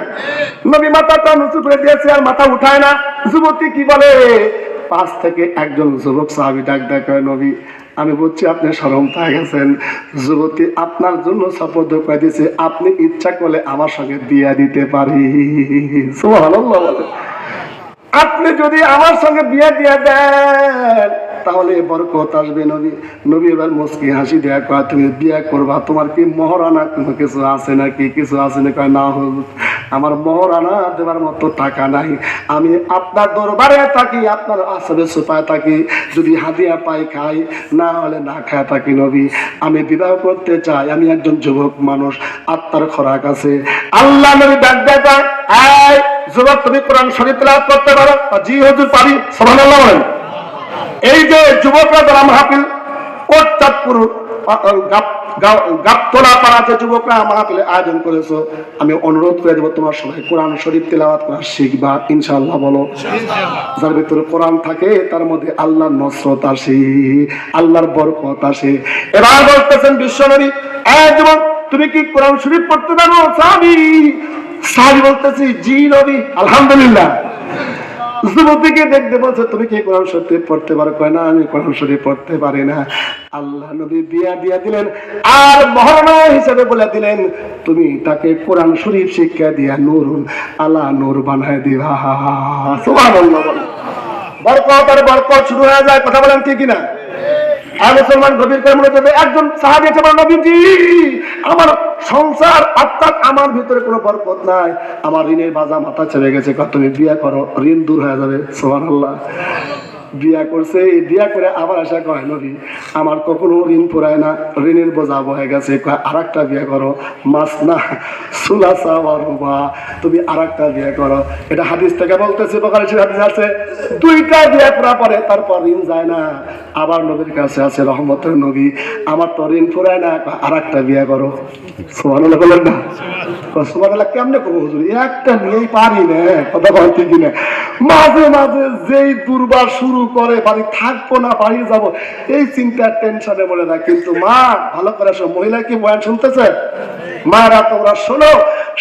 নবী মাথাটা নিচু করে দিয়েছে, আর মাথা উঠায় না। যুবতী কি বলে? পাশ থেকে একজন যুবক সাহাবী ডাক দেয়, কয় নবী আমি বলছি আপনি শরম পেয়ে গেছেন। যুবতী আপনার জন্য সুপর্দ করে দিয়েছে, আপনি ইচ্ছা করলে আমার সঙ্গে বিয়ে দিতে পারি। সুবহানাল্লাহ বলে। আপনি যদি আমার সঙ্গে বিয়ে দিয়ে দেন তাহলে বরকত আসবে। নবী এবার মুস্কি হাসি দেয়া কয়, তুমি বিয়ে করবা, তোমার কি মহারানা কোনো কিছু আছে নাকি? কিছু আছে না? কয় না হুজুর, আমার মহারানা দেওয়ার মতো টাকা নাই। আমি আপনার দরবারে থাকি, আপনার আসাবে সুপায় থাকি, যদি হাদিয়া পাই খাই, না হলে না খায় থাকি। নবী আমি বিবাহ করতে চাই, আমি একজন যুবক মানুষ, আত্মার খোরাক আছে। আল্লাহ নবী ডাক দেয়, এই যুবক তুমি কোরআন শরীফ তেলাওয়াত করতে পারো? জি হুজুর পারি। সুবহানাল্লাহ বলেন। এই যে যুবকরা যারা মাহফিল চাঁদপুর গাবতলা পাড়া যে যুবকরা মাহফিলের আয়োজন করেছো, আমি অনুরোধ করে দেবো তোমার সবাই কোরআন শরীফ তেলাওয়াত করা শিখবা ইনশাআল্লাহ। বলো যার ভিতরে কোরআন থাকে তার মধ্যে আল্লাহর নসরত আসে, আল্লাহর বরকত আসে। এবার বলতেছেন বিশ্বনবী, যুবক তুমি কি কোরআন শরীফ পড়তে পারো? সাহাবী বলতেছি জি নবী। আলহামদুলিল্লাহ। যুবতীকে দেখতে বলছে তুমি কি কোরআন শরীফ পড়তে পারো? কয় না আমি কোরআন শরীফ পড়তে পারি না। আল্লাহ নবী বিয়া দিয়া দিলেন আর মহারণা হিসেবে বলে দিলেন তুমি তাকে কোরআন শরীফ শিক্ষা দিয়া নূরুন আলা নূর বানায় দিবা। সুবহানাল্লাহ। বরকত আর বরকত শুরু হয়ে যায়। কথা বলেন ঠিক কিনা? আর মুসলমান গভীর করে মনে করবে একজন সাহাবী আছে বলেন নবীজি আমার সংসার অর্থাৎ আমার ভিতরে কোনো বরকত নাই, আমার ঋণের বাজা মাথা ছেড়ে গেছে, তুমি বিয়া করো ঋণ দূর হয়ে যাবে। সুবহানাল্লাহ। বিয়া করছে, বিয়া করে আবার আশা কয় নবী আমার কখনো ঋণ পুরায় না, ঋণের বোঝা বয়ে গেছে, আর একটা বিয়ে করো। মাস না সুলাসা বারুবা, তুমি আর একটা বিয়ে করো। এটা হাদিস থেকে বলতেছে, বুখারী শরীফ হাদিস আছে। দুইটা বিয়ে করার পরে তারপর ঋণ যায় না, আবার নবীর কাছে আছে রহমতের নবী আমার তো ঋণ পুরায় না, আর একটা বিয়ে করো। সুবহানাল্লাহ বলেন না? সুবহানাল্লাহ কেমনে করবো হুজুর, একটা নিয়েই পারি না। কথা বলতে কিনা মাঝে মাঝে যেই দুর্বার শুরু করে বাড়ি থাকবো না বাড়ি যাব এই চিন্তার টেনশনে মনে না। কিন্তু মা ভালো করে শোনো, মহিলা কি বয়ান শুনতেছে? মারা তোমরা শোনো,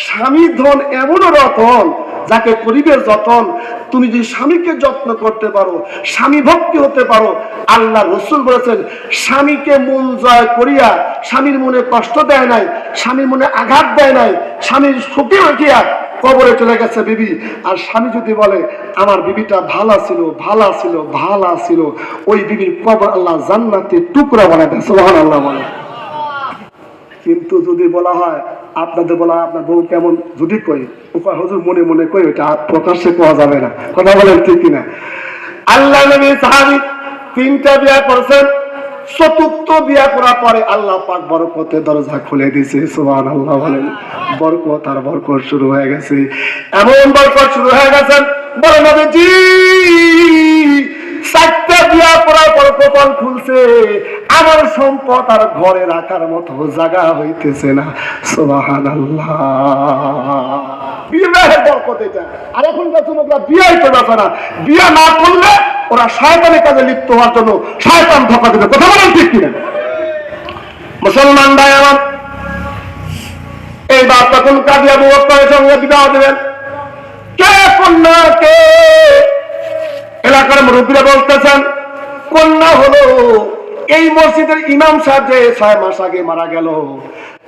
স্বামী ধন এমন রতন যাকে করিবে যতন। তুমি যদি স্বামীকে যত্ন করতে পারো, স্বামী ভক্তি হতে পারো, আল্লাহ রসুল বলেছেন স্বামীকে মন জয় করিয়া স্বামীর মনে কষ্ট দেয় নাই, স্বামীর মনে আঘাত দেয় নাই, স্বামীর সুখে রাখিয়া কবরে চলে গেছে বিবি। আর স্বামী যদি বলে আমার বিবিটা ভালো ছিল ভালো ছিল ভালো ছিল, ওই বিবির কবর আল্লাহ জান্নাতে টুকরা বানায় দেয়। সুবহানাল্লাহ বলে। কিন্তু যদি বলা হয় আপনাদের বলা আপনার বউ কেমন, যদি কই উপায় হুজুর মনে মনে কই, ওইটা প্রকাশ্যে পাওয়া যাবে না। কথা বলেন ঠিক কিনা? আল্লাহ নবী সাহাবী তিনটা বিয়া করছেন, চতুর্থ বিয়া করার পরে আল্লাহ পাক বরকতের দরজা খুলে দিয়েছে। সুবহানাল্লাহ বলেন। বরকত আর বরকত শুরু হয়ে গেছে, এমন বরকত শুরু হয়ে গেছে বলে নবীজি চারটা বিয়া করার পর কপাল খুলছে, আমার সম্পদ আর ঘরে রাখার মতো জায়গা হইতেছে না। সুবহানাল্লাহ। বিবাহের বরকত এটা। আর এখনকার যুবকরা বিয়াই করবে না, বিয়া না করলে ওরা শয়তানের কাজে লিপ্ত হওয়ার জন্য শয়তান ধোঁকা দেবে। কথা বলেন ঠিক কিনা? মুসলমান ভাই আমার, এইবার তখন কাজী আবু বকরের সঙ্গে বিবাহ দেবেন। কে কন্যা, কে? এলাকার মুরব্বীরা বলতেছেন কন্যা হলো এই মসজিদের ইমাম সাহেব যে 6 মাস আগে মারা গেল,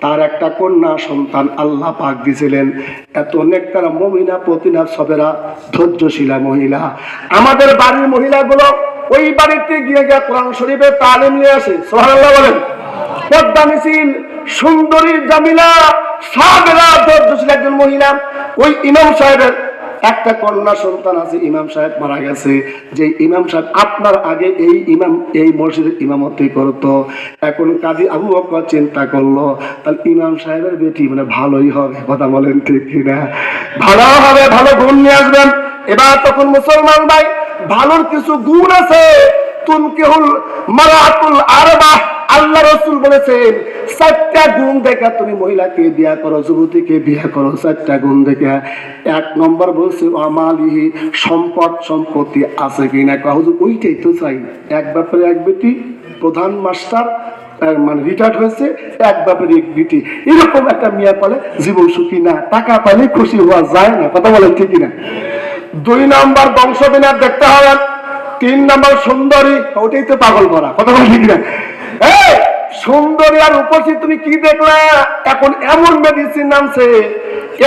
তার একটা কন্যা সন্তান আল্লাহ পাক দিয়েছিলেন। এত নেককার মুমিনা প্রতিনা সবেরা ধৈর্যশীলা মহিলা। আমাদের বাড়ির মহিলাগুলো ওই বাড়িতে গিয়ে গিয়ে কোরআন শরীফের তালিম নিয়ে আসে। সুবহানাল্লাহ বলেন। পর্দা মিছিল, সুন্দরী জামিলা সাবেরা ধৈর্যশীল একজন মহিলা। ওই ইমাম সাহেবের একটা কন্যা সন্তান আছে, ইমাম সাহেব মারা গেছে। যে ইমাম সাহেব আপনার আগে এই মসজিদের ইমামতি করতো, এখন কাজী আবু বকর চিন্তা করলো তাহলে ইমাম সাহেবের বেটি মানে ভালোই হবে। কথা বলেন ঠিক কিনা? ভালো হবে, ভালো গুণ নিয়ে আসবেন। এবার তখন মুসলমান ভাই ভালোর কিছু গুণ আছে। তুনকিহুল মারাতুল আরবা, আল্লাহ রাসূল বলেছেন 4টা গুণ দেখে তুমি মহিলাকে বিয়ে করো, যুবতীকে বিয়ে করো। 4টা গুণ দেখে। 1 নম্বর বলছে আমালিহি, সম্পদ সম্পত্তি আছে কিনা। হুজুর ওইটাই তো চাই। এক ব্যাপারে এক বেটি, প্রধান মাস্টার মানে রিটায়ার্ড হয়েছে, এক ব্যাপারে এক বেটি, এরকম একটা মেয়ে পালে জীবন সুখী না। টাকা পাইলে খুশি হওয়া যায় না। কথা বলেন ঠিক কিনা? 2 নম্বর বংশবিনাশ দেখতে হবে। 3 নম্বর সুন্দরী, ওটাই তো পাগল করা। কথা বলেন ঠিক কিনা? সুন্দরী আর উপস্থিত তুমি কি দেখলা? এখন এমন মেডিসিন নামছে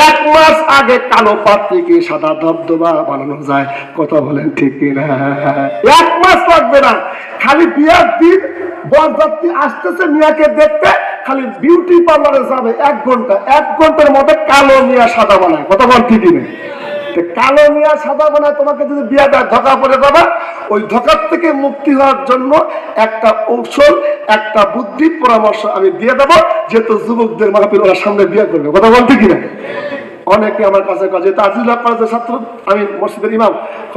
1 মাস আগে কালো পাত থেকে সাদা ধবধবা বানানো যায়। কথা বলেন ঠিক কিনা? 1 মাস লাগবে না, খালি বিয়ার দিন বরযাত্রী আসতেছে মিয়াকে দেখতে, খালি বিউটি পার্লারে যাবে 1 ঘন্টা, 1 ঘন্টার মধ্যে কালো মিয়া সাদা বানায়। কথা বল ঠিক কিনা? কালো মিয়া সাদা বানায়, তোমাকে যদি বিয়াটা ধোকা পড়ে যাবে, ওই ধোকার থেকে মুক্তি হওয়ার জন্য একটা ঔষধ, একটা বুদ্ধি পরামর্শ আমি দিয়ে দেবো, যেহেতু যুবকদের মাহফিল ওরা সামনে বিয়ে করবে। কথা বলতে কিনা? অনেকে আমার কাছে কাজে তাজিল কলেজের ছাত্র, আমি মসজিদের ইমাম,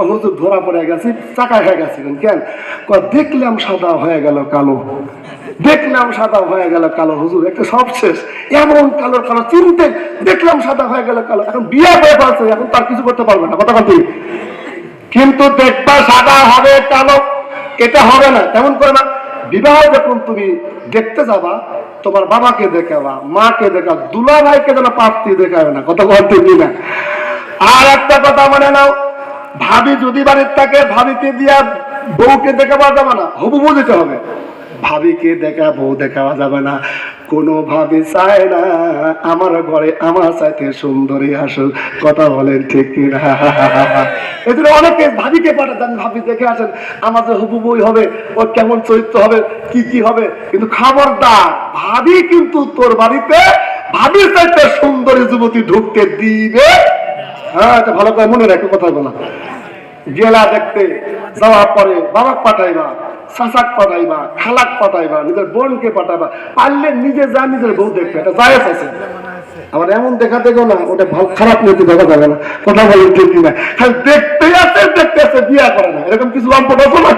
হুজুর ধরা পড়ে গেছি, চাকা হয়ে গেছিলেন কেন? দেখলাম সাদা হয়ে গেল কালো, দেখলাম সাদা হয়ে গেল কালো। হুজুর একটা সব শেষ, এমন কালো কালো চিনতে দেখলাম সাদা হয়ে গেল কালো। এখন বিয়ে হয়ে পারছে, এখন তার কিছু করতে পারবে না, কথা বলতে। কিন্তু দেখবা সাদা হবে কালো, এটা হবে না, তেমন করে না। বিবাহ যখন তুমি দেখতে যাবা, তোমার বাবাকে দেখাবা, মাকে দেখা, দুলা ভাইকে যেন পাত্রী দেখাবে না, কথা বলতে না। আর একটা কথা মনে নাও, ভাবি যদি বাড়ির থাকে, ভাবিকে দিয়া বউকে দেখাবা যাবে না, হবু বুঝতে হবে। ভাবিকে দেখা বউ দেখাওয়া যাবে না। কোনো ভাবি চায় না আমার ঘরে আমার সাথে সুন্দরী আসুক, কথা বলেন ঠিক কিনা? এজন্য অনেকে ভাবিকে পাঠাতেন, ভাবি দেখে আসেন আমার যে হবু বই হবে, ওর কেমন চরিত্র হবে, কি কি হবে। কিন্তু খবরদার, ভাবি কিন্তু তোর বাড়িতে ভাবির চাইতে সুন্দরী যুবতী ঢুকতে দিবে। হ্যাঁ, এটা ভালো করে মনে রাখো কথা বলা। জেলা দেখতে যাওয়ার পরে বাবাক পাঠাইবা, চাচাক পাঠাইবা, খালাক পাঠাইবা, নিজের বোনকে পাঠাইবা, পারলে নিজে যা নিজের বউ দেখবে, এটা জায়েজ আছে। আবার এমন দেখা দেখো না, ওটা ভালো খারাপ নিতে দেখা যাবে না, কথা বলেন ঠিক কিনা? খালি দেখতে আছে দেখতে আছে, বিয়া করে না, এরকম কিছু লম্পট আছে না।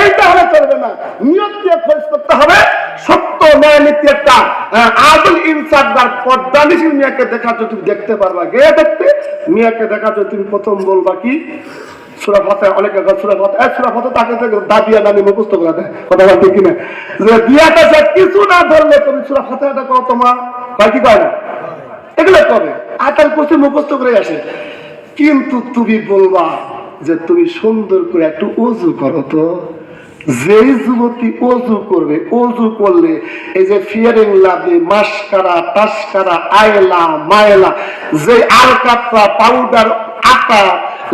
এইটা হলে চলবে না, নিয়ত দিয়ে খরচ করতে হবে। সত্য ন্যায় নীতি একটা আদল ইনসাফদার পর্দানিশীল মিয়াকে দেখার জন্য তুমি দেখতে পারবা। গিয়ে দেখতে মিয়াকে দেখার জন্য তুমি প্রথম বলবা কি? সূরা ফাতিহা। অনেকে সূরা ফাতিহা, সূরা ফাতিহা তাকে দাবিয়া নামে মুখস্থ করে দেয়, কথা বলতে কিনা? যে বিয়াটা কিছু না ধরলে তুমি সূরা ফাতিহাটা করো, তোমার কয় কি কয় না, এগুলো কবে আতাল কুরসি মুখস্থ করে আসে। কিন্তু তুমি বলবা যে তুমি সুন্দর করে একটু ওযু করো তো। যেই যুবতী ওযু করবে, ওযু করলে এই যে ফিয়ারিং লাভলি, মাস্কারা, টাস্কারা, আয়লা মায়লা, যে আলকাতরা, পাউডার, আটা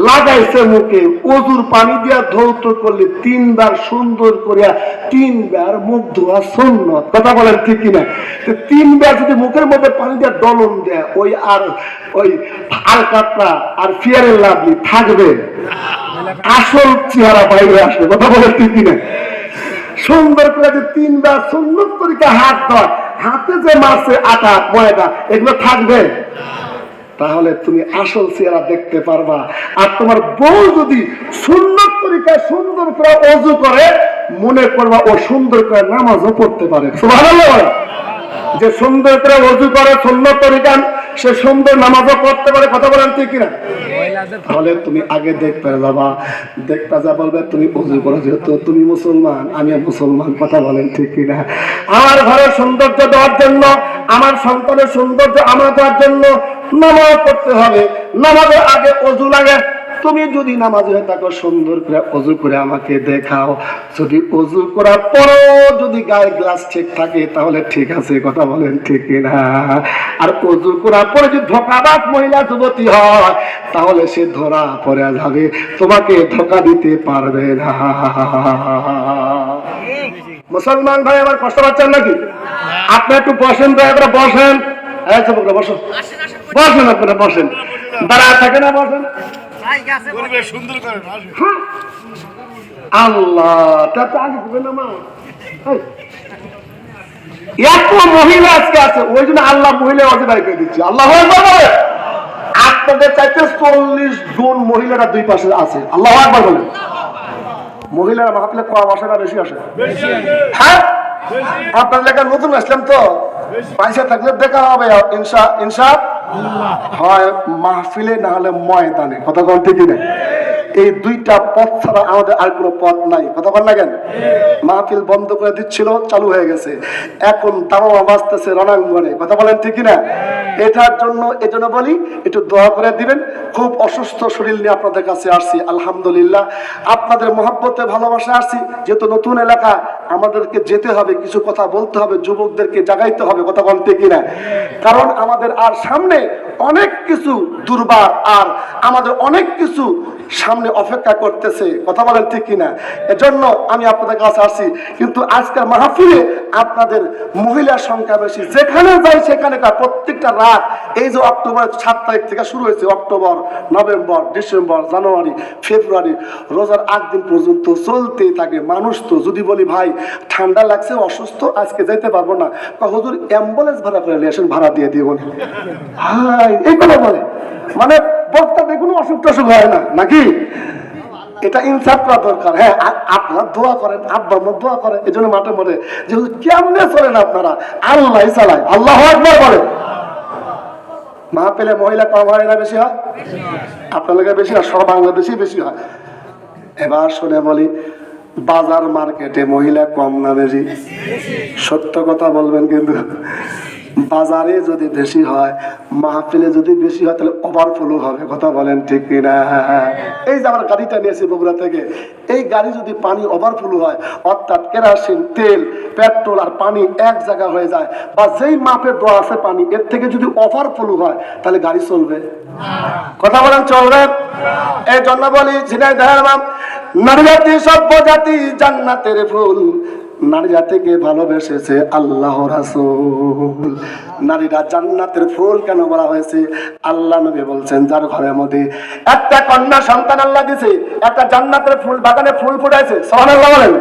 লাগাইছে মুখে, ওযুর পানি দিয়া ধৌত করলে 3 বার সুন্দর করিয়া 3 বার মুখ ধোয়া সুন্নাত, কথা বলেন ঠিক কিনা? 3 বার যদি মুখের মধ্যে পানি দিয়া ডলন দেয়, ওই আর ওই আলকাতরা আর ফিয়ারিং লাভলি থাকবে, আসল চেহারা বাইরে আসবে, কথা বলেন ঠিক কিনা? সুন্দর করে যে 3 বার সুন্নত তরিকা হাত ধোয়া, হাতে যে মাছে আটা ময়দা এগুলো থাকবে, তাহলে তুমি আসল চেহারা দেখতে পারবা। আর তোমার বউ যদি সুন্নত তরিকায় সুন্দর করে ওযু করে, মনে করবা ও সুন্দর করে নামাজও পড়তে পারে। সুবহানাল্লাহ। যে সুন্দর করে ওযু করে সুন্নত তরিকা, সে সুন্দর নামাজও পড়তে পারে, কথা বলেন ঠিক কিনা? তাহলে তুমি আগে দেখতে যাবা, দেখতে যা বলবে তুমি ওযু করো, যেহেতু তুমি মুসলমান, আমি মুসলমান, কথা বলেন ঠিক কিনা? আমার ঘরের সৌন্দর্য দেওয়ার জন্য, আমার সন্তানের সৌন্দর্য আমার দেওয়ার জন্য নামাজ পড়তে হবে। নামাজের আগে ওযু লাগে। তুমি যদি নামাজে হয়ে থাকো, সুন্দর করে ওযু করে আমাকে দেখাও। যদি ওযু করার পরও যদি গায়ে গ্লাস ঠিক থাকে, তাহলে ঠিক আছে, কথা বলেন ঠিক কিনা? আর ওযু করার পরে যদি ধোঁকাবাজ মহিলা যুবতী হয়, তাহলে সে ধরা পড়ে যাবে, তোমাকে ধোঁকা দিতে পারবে না। মুসলমান ভাই আমার কষ্ট পাচ্ছেন নাকি? আপনি একটু বসেন, দয়া করে বসেন। বসো, বসেন, আপনারা বসেন, দাঁড়ায় থাকে না, বসেন। আল্লাহ, এত মহিলা আজকে আছে, ওই জন্য আল্লাহ মহিলা অধিকারী করে দিচ্ছে। আল্লাহ আপনাদের চাইতে 40 জন মহিলারা 2 পাশে আছে। আল্লাহ আকবার বলেন। মহিলারা মাহফিলে কম আসে না বেশি আসে? হ্যাঁ, আপনার লেখা নতুন আসলাম তো, পয়সা থাকলে দেখা হবে হয় মাহফিলে, না হলে ময়দানে, কথা বলতে কিনা? এই 2টা পথ ছাড়া আমাদের আর কোনো পথ নাই, কথা বল না কেন? মাহফিল বন্ধ করে দিচ্ছিল, চালু হয়ে গেছে, এখন দামামা বাজতেছে রণাঙ্গনে, কথা বলেন ঠিক কিনা? এটার জন্য এজন্য বলি একটু দোয়া করে দিবেন। খুব অসুস্থ শরীর নিয়ে আপনাদের কাছে আসছি, আলহামদুলিল্লাহ আপনাদের মহব্বতে ভালোবাসা আসছি। যেহেতু নতুন এলাকা, আমাদেরকে যেতে হবে, কিছু কথা বলতে হবে, যুবকদেরকে জাগাইতে হবে, কথা বলতে কিনা? কারণ আমাদের আর সামনে অনেক কিছু দুর্বার, আর আমাদের অনেক কিছু সামনে অপেক্ষা করতেছে, কথা বলেন ঠিক কিনা? এজন্য আমি আপনাদের কাছে আসছি। কিন্তু আজকের মাহফিলে আপনাদের মহিলার সংখ্যা বেশি, যেখানে যাই সেখানে প্রত্যেকটা রাত এই যে অক্টোবর 7 তারিখ থেকে শুরু হয়েছে, অক্টোবর, নভেম্বর, ডিসেম্বর, জানুয়ারি, ফেব্রুয়ারি, রোজার 8 দিন পর্যন্ত চলতেই থাকে। মানুষ তো যদি বলি ভাই ঠান্ডা লাগছে, অসুস্থ, আজকে যেতে পারবো না, হুজুর অ্যাম্বুলেন্স ভাড়া করে আসেন, ভাড়া দিয়ে দিব না। হাই এই কথা বলে, মানে বক্তাদের কোনো অসুখ টসুখ হয় না নাকি? এটা ইনসাফ করা দরকার। হ্যাঁ, আপনারা দোয়া করেন, আব্বা আম্মা দোয়া করে, এই জন্য মাঠে মরে যে কেমনে চলেন আপনারা, আল্লাহ চালায়, আল্লাহ আকবার বলে। মা পেলে মহিলা কম হয় না বেশি হয়? আপনার লোকের বেশি হয়, সব বাংলাদেশি বেশি হয়। এবার শুনে বলি, বাজার মার্কেটে মহিলা কম না বেশি? সত্য কথা বলবেন কিন্তু। বাজারে যদি বেশি হয়, মাহফিলে যদি বেশি হয়, তাহলে ওভারফ্লো হবে। কথা বলেন ঠিক কিনা? এই যে আমার গাড়িটা নিয়েছি বগুড়া থেকে, এই গাড়ি যদি পানি ওভারফ্লো হয়, অর্থাৎ কেরোসিন, তেল, পেট্রোল আর পানি এক জায়গা হয়ে যায়, বা যেই মাপের দেওয়া আছে পানি, এর থেকে যদি ওভারফ্লো হয়, তাহলে গাড়ি চলবে? কথা বলেন চলবে? এই জন্য বলি, ঝিনাইদহের নারী জাতি সভ্য জাতি, জান্নাতের ফুল, নারী জাতিকে ভালোবেসেছে আল্লাহ রাসূল। নারীরা জান্নাতের ফুল কেন বলা হয়েছে? আল্লাহ নবী বলছেন, যার ঘরের মধ্যে একটা কন্যা সন্তান আল্লাহ দিয়েছে, একটা জান্নাতের ফুল বাগানে ফুল ফুটাইছে, সুবহানাল্লাহ বলেন।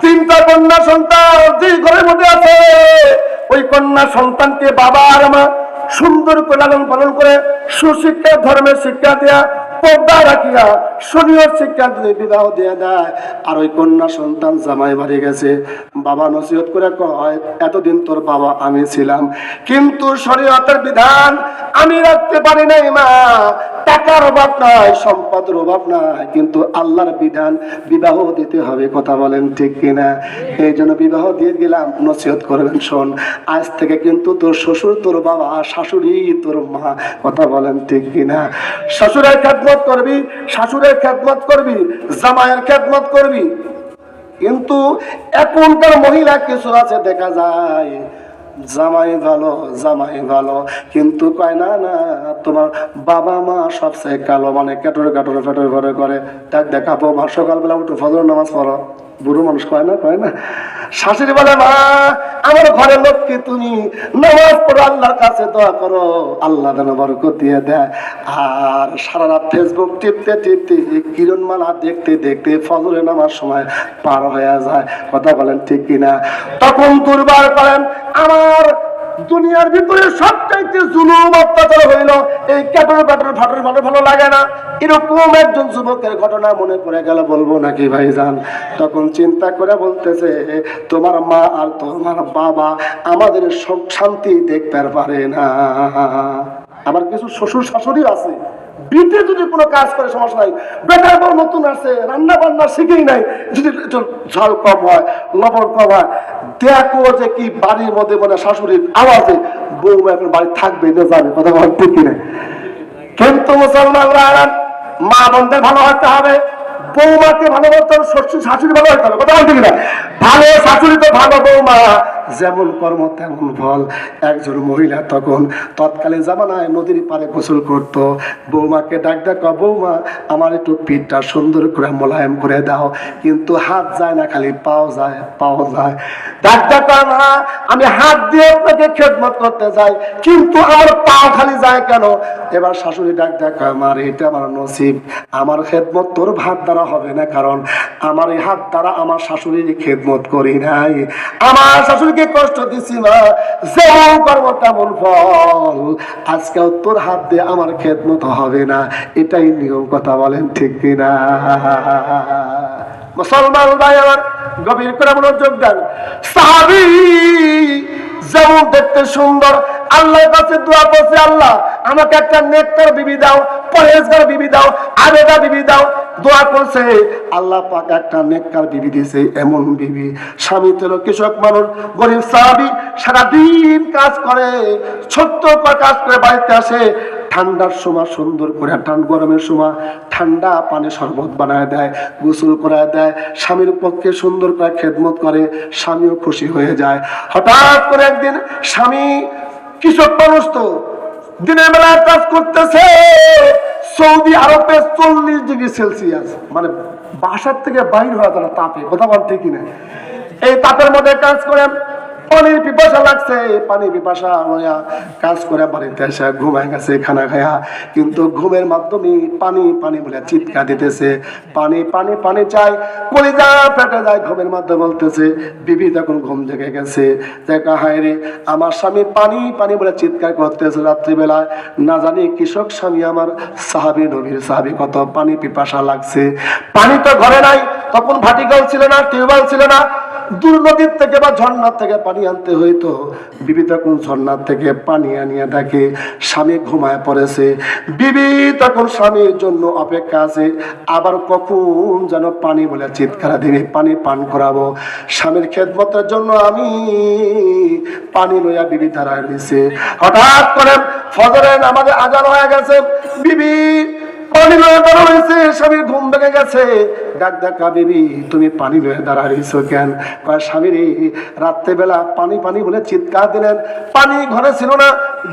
3টা কন্যা সন্তান যে ঘরের মধ্যে আছে, ওই কন্যা সন্তানকে বাবা আর মা সুন্দর করে লালন পালন করে, সুশিক্ষা, ধর্মের শিক্ষা দেয়া, পর্দা রাখিয়া, শরীয়ত শিক্ষা দিয়ে বিবাহ দিয়ে দেয়। আর ওই কন্যা সন্তান জামাই বাড়ি গেছে, বাবা নসিহত করে কয়, এতদিন তোর বাবা আমি ছিলাম, কিন্তু শরীয়তের বিধান আমি রাখতে পারি নাই মা, টাকার অভাব নাই, সম্পদের অভাব নাই, কিন্তু আল্লাহর বিধান বিবাহ দিতে হবে। কথা বলেন ঠিক কিনা? এই জন্য বিবাহ দিয়ে গেলাম, নসিহত করবেন, শোন, আজ থেকে কিন্তু তোর শ্বশুর তোর বাবা, শাশুড়ি তোর মা। কথা বলেন ঠিক কিনা? শ্বশুরের খেদমত করবি, শাশুড়ের খেদমত করবি, জামাইয়ের খেদমত করবি। কিন্তু এখনকার মহিলা কিছু আছে, দেখা যায় জামাই ভালো, জামাই ভালো, কিন্তু কয় না না তোমার বাবা মা সবচেয়ে কালো, মানে কেটরে কাটরে ফেটরে ফেটরে করে। তাক দেখাবো, মা সকালবেলা উঠে ফজর নামাজ পড়ো, বুড়ো মানুষ কয় না, কয় না। শাশুড়ি বলে, মা আমার ঘরে লক্ষ্মী তুমি, নামাজ পড়ো, আল্লাহর কাছে দোয়া করো, আল্লাহ যেন বরকত দিয়ে দেয়। আর সারা রাত ফেসবুক টিপতে টিপতে, কিরণমালা দেখতে দেখতে ফজরের নামাজ সময় পার হয়ে যায়। কথা বলেন ঠিক কিনা? তখন দুর্বার করেন, আমার দুনিয়ার ভিতরে সবচাইতে জুলুম অত্যাচার হইল এই ক্যাটর ব্যাটর ফাটর ভালো ভালো লাগে না। এরকম একজন যুবকের ঘটনা মনে পড়ে গেল, বলবো নাকি ভাইজান? তখন চিন্তা করে বলতেছে, তোমার মা আর তোমার বাবা আমাদের সব শান্তি দেখতে পারে না। আবার কিছু শ্বশুর শাশুড়ি আছে, বিতে যদি কোনো কাজ করে সমস্যা নাই, বেটার বউ নতুন আছে, রান্না বান্না শিখেই নাই, যদি ঝাল কম হয়, লবণ কম হয়, দেখো যে কি বাড়ির মধ্যে মানে শাশুড়ির আওয়াজে বউ এখন বাড়ি থাকবে না যাবে। কথা বলেন ঠিক কিনা? কিন্তু মুসলমানরা মা বোনদের ভালো হতে হবে, বৌমাকে ভালো বলতে হবে, শাশুড়ি ভালো হতে হবে। কথা বলতে কিনা? ভালো শাশুড়ি তো ভালো বৌমা, যেমন কর্ম তেমন ফল। একজন মহিলা তখন তৎকালীন জামানায় নদীর পাড়ে গোসল করত, বৌমাকে ডাক ডাক, বৌমা আমার একটু পিঠটা সুন্দর করে মোলায়েম করে দাও, কিন্তু হাত যায় না, খালি পাও যায়, পাও যায়। ডাক ডাক, মা আমি হাত দিয়ে আপনাকে খেদমত করতে যাই, কিন্তু আমার পাও খালি যায় কেন? এবার শাশুড়ি ডাক ডাক, আমার এটা আমার নসিব, আমার খেদমত তোর ভাত দ্বারা হবে না, কারণ আমার এই হাত দ্বারা আমার শাশুড়ির খেদমত করি নাই, আমার শাশুড়িকে কষ্ট দিছি না, যেমন কর্ম তেমন ফল। আজকেও তোর হাত দিয়ে আমার খেদমত হবে না, এটাই নিয়ম। কথা বলেন ঠিক কিনা? মুসলমান ভাই আমার, গভীর করে মনোযোগ দেন। সাহাবী যেমন দেখতে সুন্দর, আল্লাহর কাছে দোয়া করছে, আল্লাহ আমাকে একটা নেককার বিবি দাও, পরহেজগার বিবি দাও, আবেদা বিবি দাও। দোয়া করছে, আল্লাহ পাক একটা নেককার বিবি দিয়েছে, এমন বিবি। স্বামী ছিল কৃষক মানুষ, গরিব সাহাবী, সারাদিন কাজ করে, ছোট্ট কাজ করে বাড়িতে আসে, ঠান্ডার সময় সুন্দর করে, গরমের সময় ঠান্ডা পানি শরবত বানায় দেয়, গোসল করায় দেয়, স্বামীর পক্ষে সুন্দর করে খেদমত করে, স্বামীও খুশি হয়ে যায়। হঠাৎ করে একদিন স্বামী কৃষক মানুষ তো দিনের বেলা কাজ করতেছে, সৌদি আরবে 40 ডিগ্রি সেলসিয়াস, মানে বাসার থেকে বাইর হওয়া যায় না তাপে। কথা বল ঠিক না? এই তাপের মধ্যে কাজ করে, পানির পিপাসা লাগছে, পানি পিপাসা হইয়া কাজ করে বাড়িতে এসে ঘুমায় গেছে খানা খায়া, কিন্তু ঘুমের মাধ্যমে পানি পানি বলে চিৎকার দিতেছে, পানি পানি পানি চাই, কলিজা ফেটে যায়। ঘুমের মাধ্যমে বলতেছে, বিবি তখন ঘুম জেগে গেছে, দেখা হায় রে আমার স্বামী পানি পানি বলে চিৎকার করতেছে রাত্রিবেলায়। না জানি কৃষক স্বামী আমার সাহাবী, নবীর সাহাবী, কত পানি পিপাসা লাগছে। পানি তো ঘরে নাই, তখন ভাটিকল ছিল না, টিউবওয়েল ছিল না, দূর নদীর থেকে বা ঝর্ণার থেকে পানি আনতে হইতো। বিবি তখন ঝর্ণার থেকে পানি আনিয়ে দেখে স্বামী ঘুমায় পড়েছে। বিবি তখন স্বামীর জন্য অপেক্ষা আছে, আবার কখন যেন পানি বলে চিৎকার দিবে, পানি পান করাবো। স্বামীর খেদমতের জন্য আমি পানি লইয়া বিবি দাঁড়ায় রয়েছে। হঠাৎ করে ফজরের নামাজে আজান হয়ে গেছে, বিবি পানি লয়ে দাঁড়া হয়েছে, স্বামীর ঘুম ভেঙে গেছে। ডাক দেখা, বিবি তুমি পানি লয়ে দাঁড়া রয়েছো কেন? কয় স্বামী রে রাত্রেবেলা পানি পানি বলে চিৎকার দিলেন, পানি ঘরে ছিল না,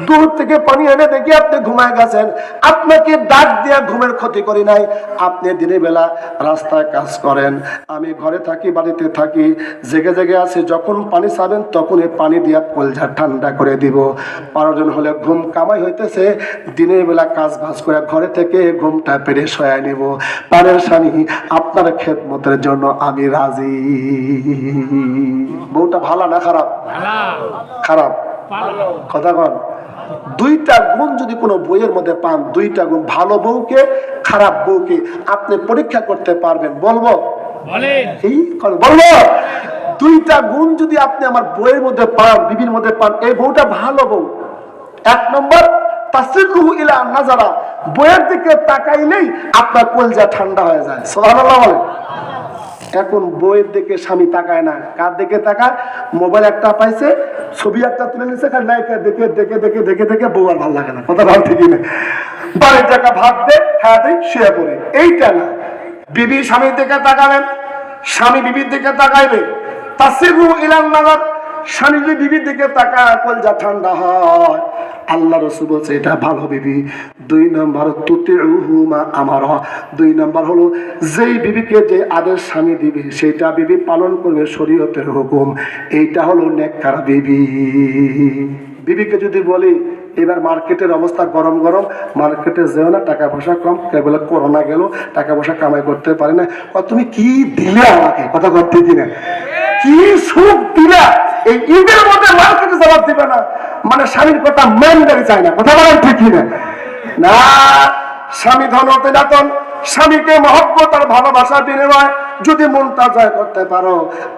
দূর থেকে পানি এনে দেখি আপনি ঘুমায় গেছেন। আপনাকে ডাক দিয়া ঘুমের ক্ষতি করি নাই, আপনি দিনের বেলা রাস্তায় কাজ করেন, আমি ঘরে থাকি, বাড়িতে থাকি, জেগে জেগে আছি, যখন পানি চাবেন তখন এই পানি দিয়া কলজা ঠান্ডা করে দিব। প্রয়োজন হলে ঘুম কামাই হইতেছে, দিনের বেলা কাজ বাজ করে ঘরে থেকে ঘুমটা পেরে শোয়া নিব। পারের স্বামী আপনার খেদমতের জন্য আমি রাজি। বউটা ভালো না খারাপ? খারাপ কথা কন। দুইটা গুণ যদি কোনো বইয়ের মধ্যে পান, দুইটা গুণ, ভালো বউকে খারাপ বউকে আপনি পরীক্ষা করতে পারবেন। বলবো বলবো দুইটা গুণ যদি আপনি আমার বইয়ের মধ্যে পান, বিবির মধ্যে পান, এই বউটা ভালো বউ। এক নম্বর, তাসিরুহু ইলা নাজারা, বইয়ের দিকে তাকাইলেই আপনার কলজা ঠান্ডা হয়ে যায়। সুবহানাল্লাহ বলেন। এখন বইয়ের দিকে স্বামী তাকায় না, কার দিকে তাকায়? মোবাইল একটা পাইছে, ছবি একটা তুলে নিচ্ছে, নায়িকা দেখে দেখে দেখে দেখে দেখে বউ আর ভালো লাগে না। কথা ভালো ঠিকই না, বাড়ির টাকা ভাত দে, খাওয়া দেয়, শুয়ে পড়ে। এইটা না, বিবি স্বামীর দিকে তাকাবেন, স্বামী বিবির দিকে তাকাইবে। তাসিরুহু ইলা নাজার, স্বামী যদি বিবির দিকে তাকায় কলজা ঠান্ডা হয়। আল্লাহ রাসূল বলছে এটা ভালো বিবি। দুই নম্বর, তুতিউহু মা আমারা, দুই নম্বর হলো যেই বিবিকে যে আদেশ স্বামী দিবে সেটা বিবি পালন করবে, শরীয়তের হুকুম। এইটা হলো নেককার বিবি। বিবিকে যদি বলি এবার মার্কেটের অবস্থা গরম গরম, মার্কেটে যেও না, টাকা পয়সা কম, বলে করোনা গেল, টাকা পয়সা কামাই করতে পারে না, তুমি কি দিলে আমাকে? কথা করতে কিনা, কি সুখ দিলা, এই ঈদের মধ্যে মার্কেটে জবাব দিবে না, মানে স্বামীর কথা মেনদারি চায় না। কথা বলেন ঠিক কিনা? না, স্বামী ধন তেলাতন, স্বামীকে মহব্বত আর ভালোবাসা বিনিময় যদি মনটা জয় করতে পারো,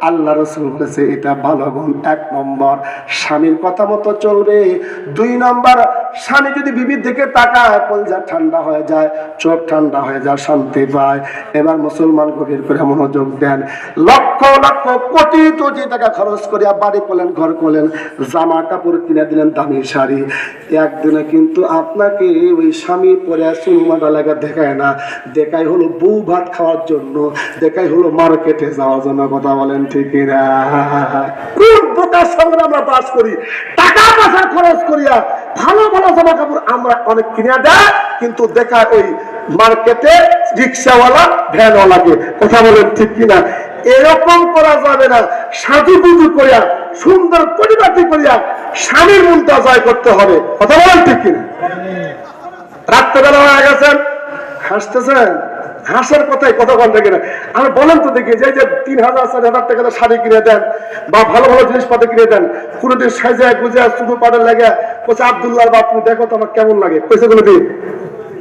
আল্লাহ রাসূল বলেছে এটা ভালো গুণ। এক নম্বর, স্বামীর কথা মতো চলবে। দুই নম্বর, স্বামী যদি বিবির দিকে তাকায় কলজা ঠান্ডা হয়ে যায়, চোখ ঠান্ডা হয়ে যায়, শান্তি পায়। এবার মুসলমান গভীর করে মনোযোগ দেন। লক্ষ লক্ষ কোটি কোটি টাকা খরচ করিয়া বাড়ি করলেন, ঘর করলেন, জামা কাপড় কিনে দিলেন, দামি শাড়ি, একদিনে কিন্তু আপনাকে ওই স্বামী পরে সুরমাটা লাগা দেখায় না, দেখাই হলো বউ ভাত খাওয়ার জন্য, দেখাই হলো মার্কেটে যাওয়ার জন্য। কথা বলেন ঠিক না? কোন বোকার সঙ্গে আমরা বাস করি? টাকা পয়সা খরচ করিয়া ভালো ভালো জামা কাপড় আমরা অনেক কিনে দেয়, কিন্তু দেখায় ওই মার্কেটে রিক্সাওয়ালা, ভ্যানওয়ালাকে। কথা বলেন ঠিক কিনা? এরকম করা যাবে না। সাজুগুজু করিয়া, সুন্দর পরিপাটি করিয়া স্বামীর মনটা জয় করতে হবে। কথা বলেন ঠিক কিনা? রাত্রেবেলা হয়ে গেছেন, হাসতেছেন, হাসার কথাই কথা বলতে কিনা? আমি বলেন তো দেখি, যে 3,000 4,000 টাকা শাড়ি কিনে দেন বা ভালো ভালো জিনিসপত্র কিনে দেন, কোনোদিন সাজায় গুজা শুধু পাড়ে লাগে বলছে আব্দুল্লাহ বাপু দেখো তো আমার কেমন লাগে, কইছে কোনোদিন?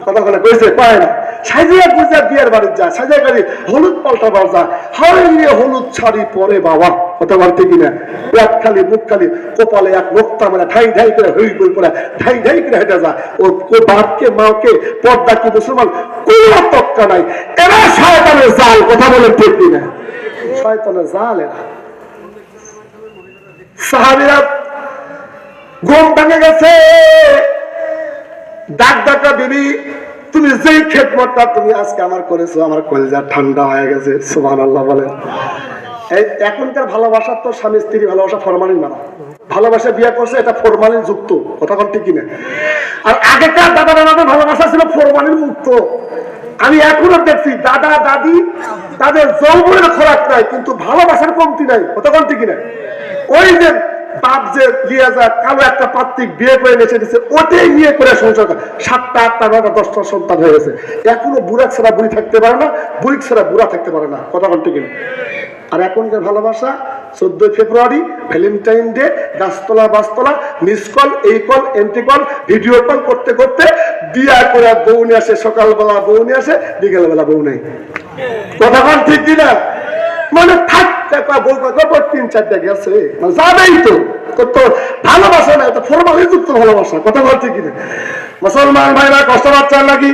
কথা বলে কইছে? পায় না। সাজিয়া গুজা বিয়ের বাড়ি যায়, সাজিয়া গাড়ি হলুদ পাল্টা বাজা, হারিয়ে হলুদ শাড়ি পরে বাবা। কথা বলতে কিনা? পেট খালি, মুখ খালি, কপালে এক নোক্তা মানে ঢাই ঢাই করে হই বই পড়ে ঢাই ঢাই করে হেঁটে যা। ও বাপকে মাকে পর্দা কি মুসলমান কোন তক্কা নাই। এরা শয়তানের জাল। কথা বলেন ঠিক কিনা? শয়তানের জাল এরা। সাহাবীরা ঘুম ভেঙে গেছে, ডাক ডাকা, বিবি তুমি যেই খেদমতটা তুমি আজকে আমার করেছো, আমার কলিজা ঠান্ডা হয়ে গেছে। সুবহানাল্লাহ বলেন। এই এখনকার ভালোবাসা তো স্বামী স্ত্রী ভালোবাসা ফরমালিন মানা, ভালোবাসা বিয়ে করছে এটা ফরমালিন যুক্ত। কথা বল ঠিক কিনা? আর আগেকার দাদা দাদাদের ভালোবাসা ছিল ফরমালিন মুক্ত। আমি এখনো দেখছি দাদা দাদি তাদের যৌবনের খোরাক নাই, কিন্তু ভালোবাসার কমতি নাই। কথা বল ঠিক কিনা? ওই যে পাপ যে লিয়ে যায় কালো একটা পাত্রিক বিয়ে করে নেচে দিচ্ছে, ওটাই নিয়ে করে সংসার 7টা 8টা 9টা 10টা সন্তান হয়ে গেছে। এখনো বুড়া ছাড়া বুড়ি থাকতে পারে না, বুড়ি ছাড়া বুড়া থাকতে পারে না। কথা বলতে গেলে আর এখনকার ভালোবাসা 14 ফেব্রুয়ারি ভ্যালেন্টাইন ডে, গাছতলা বাসতলা, মিস কল, এই call, anti call, video call করতে করতে বিয়া করে বউ নিয়ে আসে, সকালবেলা বউ নিয়ে আসে, বিকেলবেলা বউ নেই। কথা বল ঠিক কিনা? মানে থাকতে বউ 3-4টা গেছে যাবেই তো, তো ভালোবাসা না, এটা ফরমালিযুক্ত ভালোবাসা। কথা বল ঠিক কিনা? মুসলমান ভাইরা কষ্ট পাচ্ছেন নাকি?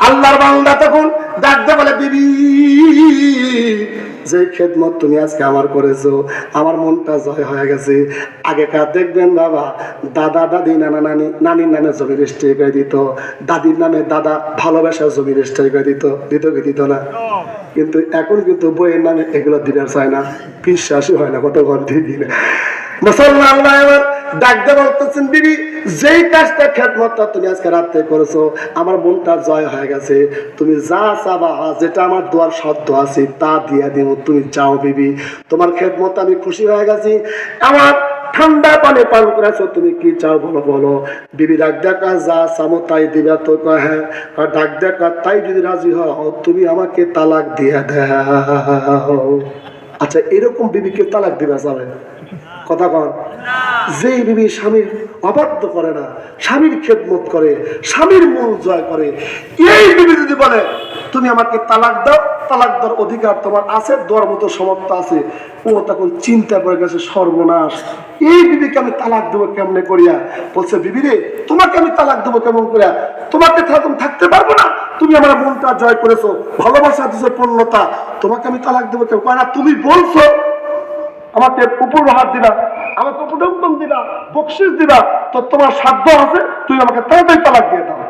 আল্লাহর বান্দা তখন ডাকতে বলে, বিবি যে খেদমত তুমি আজকে আমার করেছো, আমার মনটা জয় হয়ে গেছে। আগেকার দেখবেন বাবা, দাদা দাদি নানা নানি, নানির নামে জমি রেজিস্ট্রি করে দিত, দাদির নামে দাদা ভালোবাসা জমি রেজিস্ট্রি করে দিত, দিত না? কিন্তু এখন কিন্তু বইয়ের নামে এগুলো দিতে চায় না, বিশ্বাসই হয় না। কত ঘর দিয়ে না মুসলমান আমার ডাকতে বলতেছেন, বিবি যেই কাজটা খেদমতটা তুমি আজকে রাত্রে করেছো, আমার মনটা জয় হয়ে গেছে। তুমি যা চাবা, যেটা আমার দোয়ার শব্দ আছে তা দিয়া দিব, তুমি চাও বিবি। তোমার খেদমত আমি খুশি হয়ে গেছি। আমার ঠান্ডা পানি পান করেছো, তুমি কি চাও বলো বলো। বিবি ডাক দেখা, যা চামো তাই দিবা। তো হ্যাঁ। ডাক দেখা, তাই যদি রাজি হও তুমি আমাকে তালাক দিয়া দাও। আচ্ছা, এরকম বিবিকে তালাক দিবা যাবে? কথা কন। যেই বিবি স্বামীর অবাধ্য করে না, স্বামীর খেদমত করে, স্বামীর মন জয় করে, এই বিবি যদি বলে তুমি আমাকে তালাক দাও, তালাক দেওয়ার অধিকার তোমার আছে, দেওয়ার মতো সমর্থ আছে, ও তখন চিন্তা করে গেছে, সর্বনাশ, এই বিবিকে আমি তালাক দেবো কেমনে করিয়া। বলছে, বিবি রে, তোমাকে আমি তালাক দেবো কেমন করিয়া? তোমাকে থাকতে পারবো না, তুমি আমার মনটা জয় করেছো, ভালোবাসা দিছো, পূর্ণতা, তোমাকে আমি তালাক দেবো কেমন? না, তুমি বলছো আমাকে উপহার দিবা, আমাকে উপডম্বন দিবা, বকশিস দিবা, তো তোমার সাধ্য আছে, তুমি আমাকে তাড়াতাড়ি তালাক দিয়ে দাও।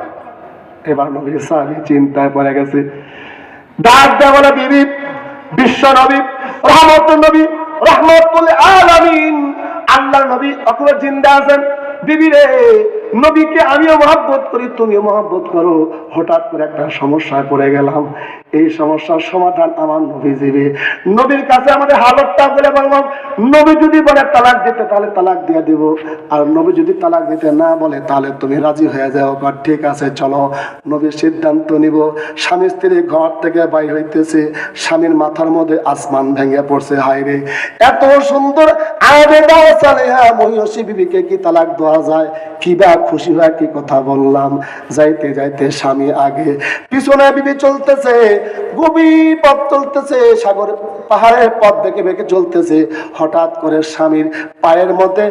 এবার নবী সাহাবী চিন্তায় পড়ে গেছে। ডাক দেওয়া বলে, বিবি বিশ্ব নবী, রহমতুল নবী, রহমতুল আলামিন, আল্লাহর নবী এখনো জিন্দা আছেন। বিবি রে, নবীকে আমিও মহব্বত করি, তুমিও মহব্বত করো। হঠাৎ করে একটা সমস্যায় পড়ে গেলাম, এই সমস্যার সমাধান আমার নবী দিবে। নবীর কাছে আমাদের হালতটা বলে বললাম, নবী যদি বলে তালাক দিতে তাহলে তালাক দিয়ে দিব, আর নবী যদি তালাক দিতে না বলে তাহলে তুমি রাজি হয়ে যাও। ঠিক আছে চলো। নবীর সিদ্ধান্ত নিব। স্বামী স্ত্রী ঘর থেকে বাইর হইতেছে, স্বামীর মাথার মধ্যে আসমান ভেঙে পড়ছে। হায়রে, এত সুন্দর আবেদা সালেহা মহিষী বিবিকে কি তালাক দেওয়া যায়? কিবা খুশি হয়ে কি কথা বললাম। যাইতে যাইতে স্বামী আগে, পিছনে বিবি চলতেছে, গভীর পথ চলতেছে, সাগর পাহাড়ের পথ বেঁকে বেঁকে চলতেছে। হঠাৎ করে স্বামীর পায়ের মধ্যে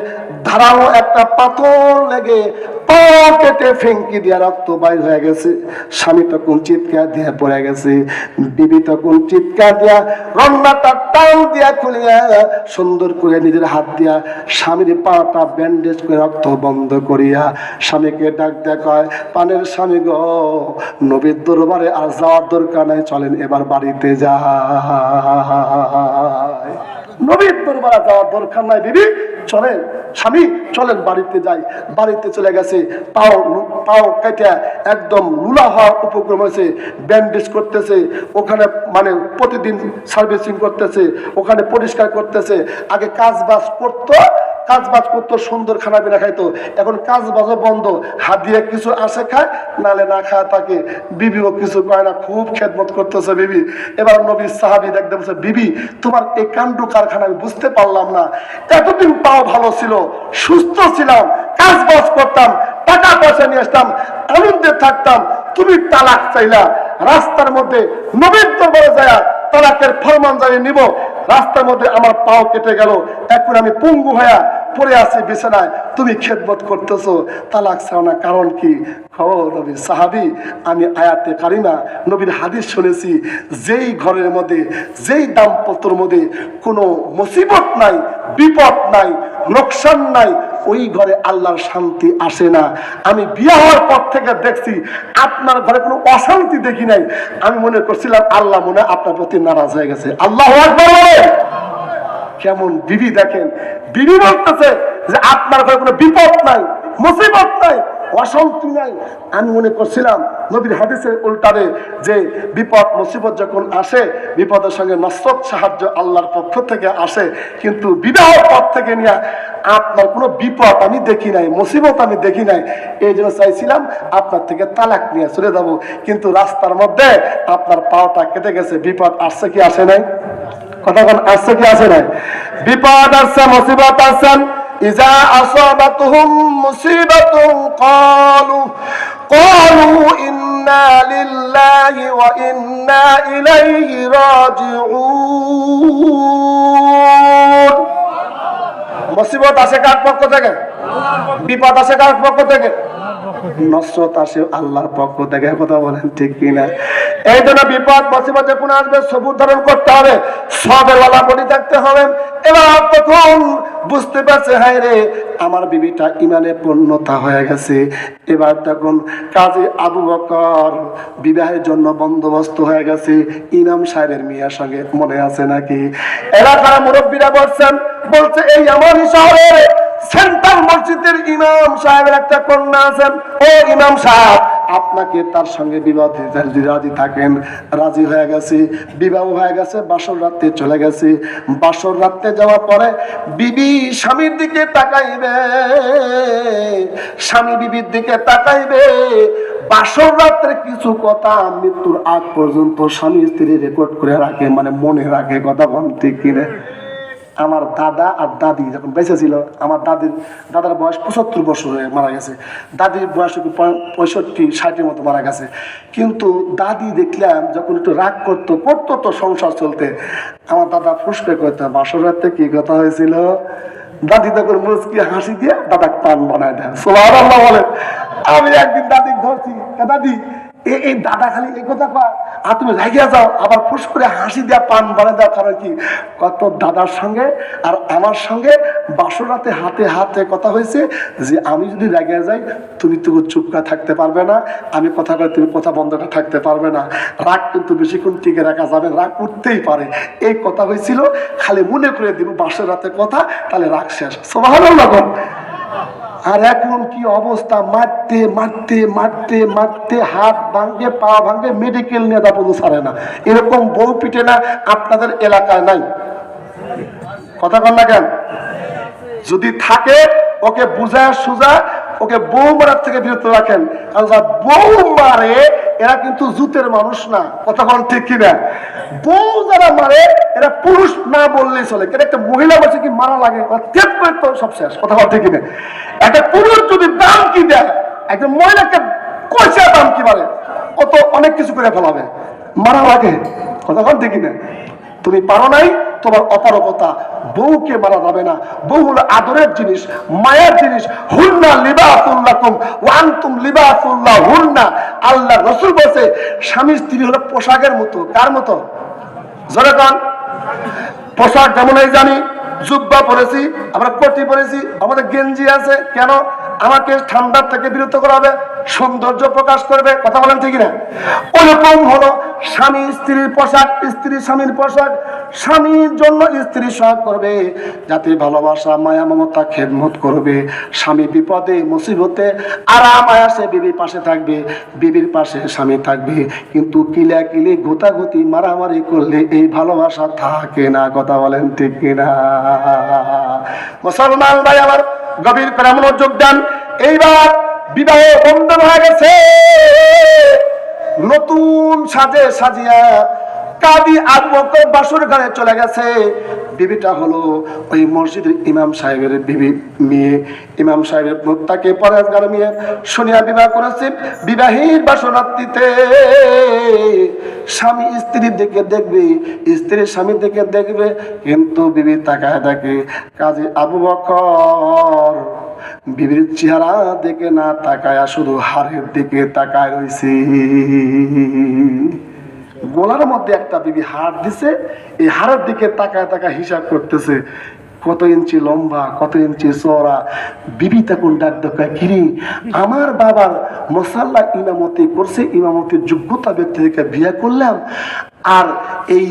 ধারালো একটা পাথর লেগে পা কেটে ফেঙ্কি দিয়া রক্ত বাইর হয়ে গেছে। স্বামী তখন চিৎকার দিয়ে পড়ে গেছে। বিবি তখন চিৎকার দিয়া রান্নাটা টান দিয়া খুলিয়া সুন্দর করে নিজের হাত দিয়া স্বামীর পাটা ব্যান্ডেজ করে রক্ত বন্ধ করিয়া স্বামীকে ডাক দেয়া কয়, পানের স্বামী গো, নবীর দরবারে আর যাওয়ার দরকার নাই, চলেন এবার বাড়িতে যাই। নবীর দরবারে যাওয়ার দরকার নাই বিবি, চলেন স্বামী, চলেন বাড়িতে যাই। বাড়িতে চলে গেছে, পাও কেটে একদম লুলা হওয়ার উপক্রম হয়েছে, ব্যান্ডেজ করতেছে, ওখানে মানে প্রতিদিন সার্ভিসিং করতেছে, ওখানে পরিষ্কার করতেছে। আগে কাজ বাজ করতো, সুন্দর খানা পিনা খাইতো, এখন কাজ বাজও বন্ধ, হাত দিয়ে কিছু আসে খায়, নালে না খায় থাকে। বিবিও কিছু কয় না, খুব খেদমত করতেছে বিবি। এবার নবীর সাহাবী দেখতে বলছে, বিবি তোমার এই কাণ্ডু কারখানা আমি বুঝতে পারলাম না, এতদিন পাও ভালো ছিল, সুস্থ ছিলাম, কাজ বাজ করতাম, টাকা পয়সা নিয়ে আসতাম, আনন্দে থাকতাম, তুমি তালাক চাইলা। রাস্তার মধ্যে নবীর দরবারে যায় তালাকের ফরমান জারি নিব, রাস্তার মধ্যে আমার পাও কেটে গেল, এখন আমি পঙ্গু হয়ে পড়ে আছি বিছানায়, তুমি খেদমত করতেছো, তালাক চাও না, কারণ কি? নবী সাহাবী, আমি আয়াতে কারিমা নবীর হাদিস শুনেছি, যেই ঘরের মধ্যে, যেই দাম্পত্যের মধ্যে কোনো মুসিবত নাই, বিপদ নাই, লোকসান নাই, ওই ঘরে আল্লাহর শান্তি আসে না। আমি বিয়ে হওয়ার পর থেকে দেখছি আপনার ঘরে কোনো অশান্তি দেখি নাই। আমি মনে করছিলাম আল্লাহ মনে আপনার প্রতি নারাজ হয়ে গেছে। আল্লাহু আকবার। কেমন বিবি দেখেন, বিবি বলতেছে যে আপনার ঘরে কোনো বিপদ নাই, মুসিবত নাই, অশান্তি নাই। আমি মনে করছিলাম নবীর হাদিসের উল্টারে যে বিপদ মুসিবত যখন আসে বিপদের সঙ্গে নসরত সাহায্য আল্লাহর পক্ষ থেকে আসে, কিন্তু বিবাহের পর থেকে নিয়ে আপনার কোনো বিপদ আমি দেখি নাই, মুসিবত আমি দেখি নাই। এই জন্য চাইছিলাম আপনার থেকে তালাক নিয়ে চলে যাব, কিন্তু রাস্তার মধ্যে আপনার পাওটা কেটে গেছে। বিপদ আসছে কি আসে নাই? কতক্ষণ আসছে কি আসে নাই? বিপদ আসছে, মুসিবত আসছেন। ইজা আসাবাতুহুম মুসিবাতুন ক্বালু ইন্না লিল্লাহি ওয়া ইন্না ইলাইহি রাজিউন। মুসিবত আসে কার পক্ষ থেকে? বিপদ আসে কার পক্ষ থেকে? নসরত আসে আল্লাহর পক্ষ থেকে। কথা বলেন ঠিক কিনা? এই জন্য বিপদ মুসিবত যখন আসবে সবুর ধারণ করতে হবে, সবের ওয়ালা বডি থাকতে হবে। এবার তখন বুঝতে পারছে হায় রে আমার বিবিটা ইমানে পূর্ণতা হয়ে গেছে। এবার তখন কাজী আবু বকর বিবাহের জন্য বন্দোবস্ত হয়ে গেছে ইমাম সাহেবের মেয়ের সঙ্গে। মনে আছে নাকি? এলাকার মুরব্বীরা বলছেন, বলছে এই আমার শহরের সেন্ট্রাল মসজিদের ইমাম সাহেবের একটা কন্যা আছেন, ও ইমাম সাহেব আপনাকে তার সঙ্গে বিবাহ দিতে রাজি থাকেন। রাজি হয়ে গেছে, বিবাহ হয়ে গেছে, বাসর রাতে চলে গেছে। বাসর রাতে যাওয়ার পরে বিবি স্বামীর দিকে তাকাইবে, স্বামী বিবির দিকে তাকাইবে। বাসর রাত্রে কিছু কথা মৃত্যুর আগ পর্যন্ত স্বামী স্ত্রী রেকর্ড করে রাখে, মানে মনে রাখে। কথা বল ঠিক কিনে? আমার দাদা আর দাদি যখন বেঁচে ছিল, আমার দাদার বয়স 75 বছর হয়ে মারা গেছে, দাদির বয়স 65-60-এর মতো মারা গেছে। কিন্তু দাদি দেখলাম যখন একটু রাগ করতো তো সংসার চলতে, আমার দাদা ফুসকে করতো বাসর রাতে কি কথা হয়েছিল। দাদি তখন মুচকি হাসি দিয়ে দাদা পান বানায় দেয়। সুবহানাল্লাহ বলে। আমি একদিন দাদি ধরছি, দাদি এই দাদা খালি এই কথা পায় আর তুমি রাগিয়া যাও, আবার ফুস করে হাসি দেওয়া পান বানিয়ে দেওয়া। কারণ কি, কত দাদার সঙ্গে আর আমার সঙ্গে বাসর রাতে হাতে হাতে কথা হয়েছে যে আমি যদি রাগিয়া যাই তুমি তো চুপ করে থাকতে পারবে না, আমি কথা বলে তুমি কথা বন্ধ করে থাকতে পারবে না। রাগ কিন্তু বেশিক্ষণ টিকে রাখা যাবে, রাগ উঠতেই পারে। এই কথা হয়েছিল, খালি মনে করে দিব বাসর রাতে কথা, তাহলে রাগ শেষ। সুবহানাল্লাহ। আর এখন কি অবস্থা, মারতে মারতে মারতে মারতে হাত ভাঙে, পা ভাঙে, মেডিকেল নিয়ে তা পর্যন্ত ছাড়ে না। এরকম বউ পিটে না আপনাদের এলাকায় নাই? কথা কন না কেন? যদি থাকে ওকে বুঝা সুজা ওকে বউ মারার থেকে বিরত রাখেন। কারণ যারা বউ মারে এরা কিন্তু জুতের মানুষ না। কথা কন ঠিক কিনা? বউ যারা মারে এরা পুরুষ না বললেই চলে। কেন একটা মহিলা বলছে কি মারা লাগে, তেজ করে তো সব শেষ। কথা কন ঠিক কিনা? একটা পুরুষ যদি দাম কি দেয়, একটা মহিলাকে কইছে দাম কি মারে, ও তো অনেক কিছু করে ফেলাবে, মারা লাগে। কথা কন ঠিক কিনা? তুমি পারো নাই, তোমার অপারগতা। বউকে মারা যাবে না। বউ হলো আদরের জিনিস, মায়ের জিনিস। হুন্না লিবাসুল্লাকুম ওয়া আনতুম লিবাসুল্লাহ হুন্না। আল্লাহ রাসূল বলেছে স্বামী স্ত্রী হলো পোশাকের মতো। কার মতো? জোরে কান। পোশাক যেমন এই জানি জুব্বা পরেছি, আমরা কোটি পরেছি, আমাদের গেঞ্জি আছে, কেন? আমাকে ঠান্ডার থেকে বিরত করাবে, সৌন্দর্য প্রকাশ করবে। কথা বলেন ঠিক না? ওরকম হলো স্বামী স্ত্রীর পোশাক, স্ত্রী স্বামীর পোশাক। স্বামীর জন্য স্ত্রী সহায় করবে, যাতে ভালোবাসা মায়া মমতা খেদমত করবে। স্বামী বিপদে মুসিবতে আরাম আয়াসে বিবির পাশে থাকবে, বিবির পাশে স্বামী থাকবে। কিন্তু কিলাকিলি গোতাগুতি মারামারি করলে এই ভালোবাসা থাকে না। কথা বলেন ঠিক কিনা? মুসলমান ভাই আমার, গভীর করে মনোযোগ দেন। এইবার বিবাহ বন্ধন হয়ে গেছে, নতুন সাজে সাজিয়া কাজী আবু বকর বাসর ঘরে চলে গেছে। বিবিটা হলো ওই মসজিদের ইমাম সাহেবের বিবি, মেয়ে। ইমাম সাহেবের মুত্তাকি পরেজগার মেয়ে শুনিয়া বিবাহ করেছে। বিবাহের বাসরাত্রিতে স্বামী স্ত্রীর দিকে দেখবে, স্ত্রী স্বামীর দিকে দেখবে, কিন্তু বিবি তাকায় দেখে কাজী আবু বকর বিবির চেহারা দেখে না তাকায়, শুধু হাড়ের দিকে তাকায় রয়েছে। গোলার মধ্যে একটা বিবি হাড় দিছে, এই হাড়ের দিকে তাকায় তাকায় হিসাব করতেছে কত ইঞ্চি লম্বা, কত ইঞ্চি চওড়া। বিবি তখন ডাক দেখায়, কিরে আমার বাবার মশাল্লা ইমামতি করছে, ইমামতির যোগ্যতা ব্যক্তি থেকে বিয়ে করলাম, আর এই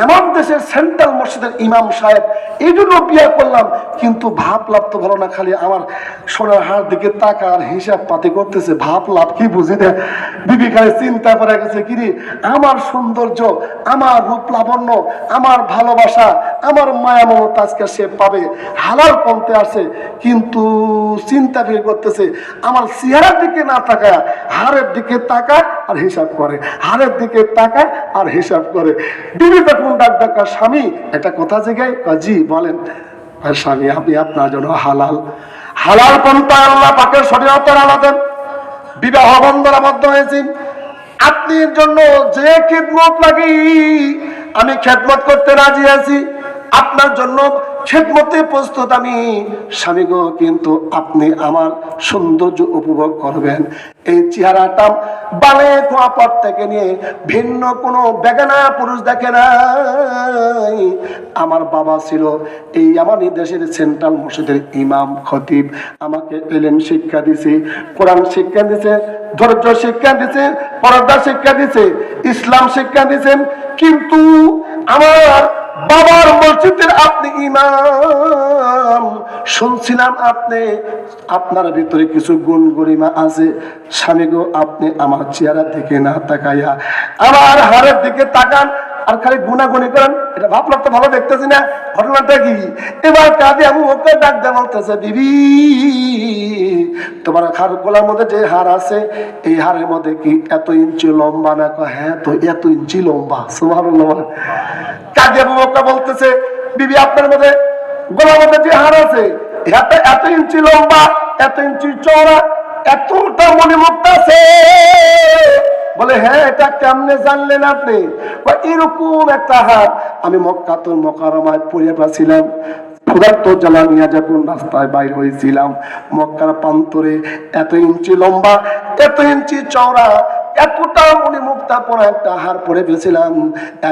এমন দেশের সেন্ট্রাল মসজিদের ইমাম সাহেব, এই জন্য বিয়ে করলাম। কিন্তু ভাব লাভ তো ভালো না, খালি আমার সোনার হার দিকে টাকা আর হিসাব পাতি করতেছে, ভাব লাভ কি বুঝি না। বিবি খালি চিন্তা করে গেছে, কিরে আমার সৌন্দর্য, আমার রূপ লাবণ্য, আমার ভালোবাসা, আমার মায়া মমতা আজকে সে পাবে, হালাল পন্থে আসে। কিন্তু চিন্তা ফিরে করতেছে, আমার চেহারার দিকে না তাকায় হারের দিকে তাকায় আর হিসাব করে, হারের দিকে তাকায় আর হিসাব করে। বিবি তখন ডাক ডাকা, স্বামী একটা কথা জিগাই। জি বলেন। আর স্বামী, আপনি আপনার জন্য হালাল হালাল পন্থা আল্লাহ পাকের শরীয়তের আলাদা বিবাহ বন্ধন আবদ্ধ হয়েছি। আপনার জন্য যে খিদমত লাগি আমি খেদমত করতে রাজি আছি, আপনার জন্য খেদমতে প্রস্তুত আমি স্বামী গো। কিন্তু আপনি আমার সৌন্দর্য উপভোগ করবেন। এই চেহারাটা বালে খোয়া পর থেকে নিয়ে ভিন্ন কোনো বেগানা পুরুষ দেখে নাই। আমার বাবা ছিল এই আমার দেশের সেন্ট্রাল মসজিদের ইমাম খতিব, আমাকে এলেম শিক্ষা দিছে, কোরআন শিক্ষা দিছে, ধৈর্য শিক্ষা দিছে, পর্দা শিক্ষা দিছে, ইসলাম শিক্ষা দিছেন। কিন্তু আমার বাবার মসজিদের আপনি ইমাম, শুনছিলাম আপনি আপনার ভিতরে কিছু গুণ গরিমা আছে। স্বামী গো, আপনি আমার চেহারার দিকে না তাকাইয়া আমার হাড়ের দিকে তাকান আর খালি গুনাগুনি করেন, এটা ভাবলাম তো ভালো দেখতেছি না। ঘটনাটা কি? এবার কাঁদে আমি ওকে ডাক দিয়ে বলতেছে, বিবি তোমার হাড় গোলার মধ্যে যে হাড় আছে, এই হাড়ের মধ্যে কি এত ইঞ্চি লম্বা না? হ্যাঁ, তো এত ইঞ্চি লম্বা। সুবহানাল্লাহ। কাজী আবু বকর বলতেছে, বিবি আপনার মধ্যে গোলার মধ্যে যে হাড় আছে, এত ইঞ্চি লম্বা, এত ইঞ্চি চওড়া, এতটা মণিমুক্তা আছে। বলে হ্যাঁ, এটা কেমনে জানলেন আপনি? এরকম একটা হাত আমি মক্কাতুল মুকাররমায় পড়ে পাচ্ছিলাম। ক্ষুধার্ত জ্বালা নিয়ে যখন রাস্তায় বাইর হয়েছিলাম, মক্কার প্রান্তরে এত ইঞ্চি লম্বা, এত ইঞ্চি চওড়া, এতটা মণিমুক্তা পরা একটা হার পরে ফেলছিলাম।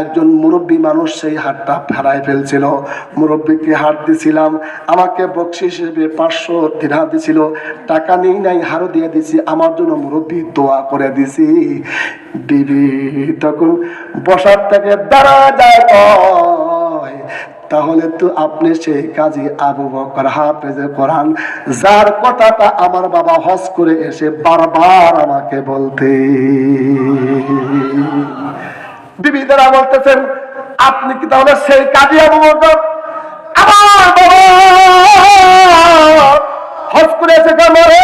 একজন মুরব্বী মানুষ সেই হারটা ফেরাই ফেলছিল। মুরব্বীকে হার দিছিলাম, আমাকে বকশিস হিসেবে 500 দিরহাম দিছিল। টাকা নেই নাই, হারও দিয়ে দিছি, আমার জন্য মুরব্বী দোয়া করে দিছি। বিবি তখন বসার থেকে দাঁড়া যায়, তাহলে তো আপনি সেই কাজী আবু বকর হাফেজে কোরআন, যার কথাটা আমার বাবা হজ করে এসে বারবার আমাকে বলতে। বিবিদেরা বলতেছেন, আপনি কি তাহলে সেই কাজী আবু বকর? আমার বাবা হজ করে এসে কামরে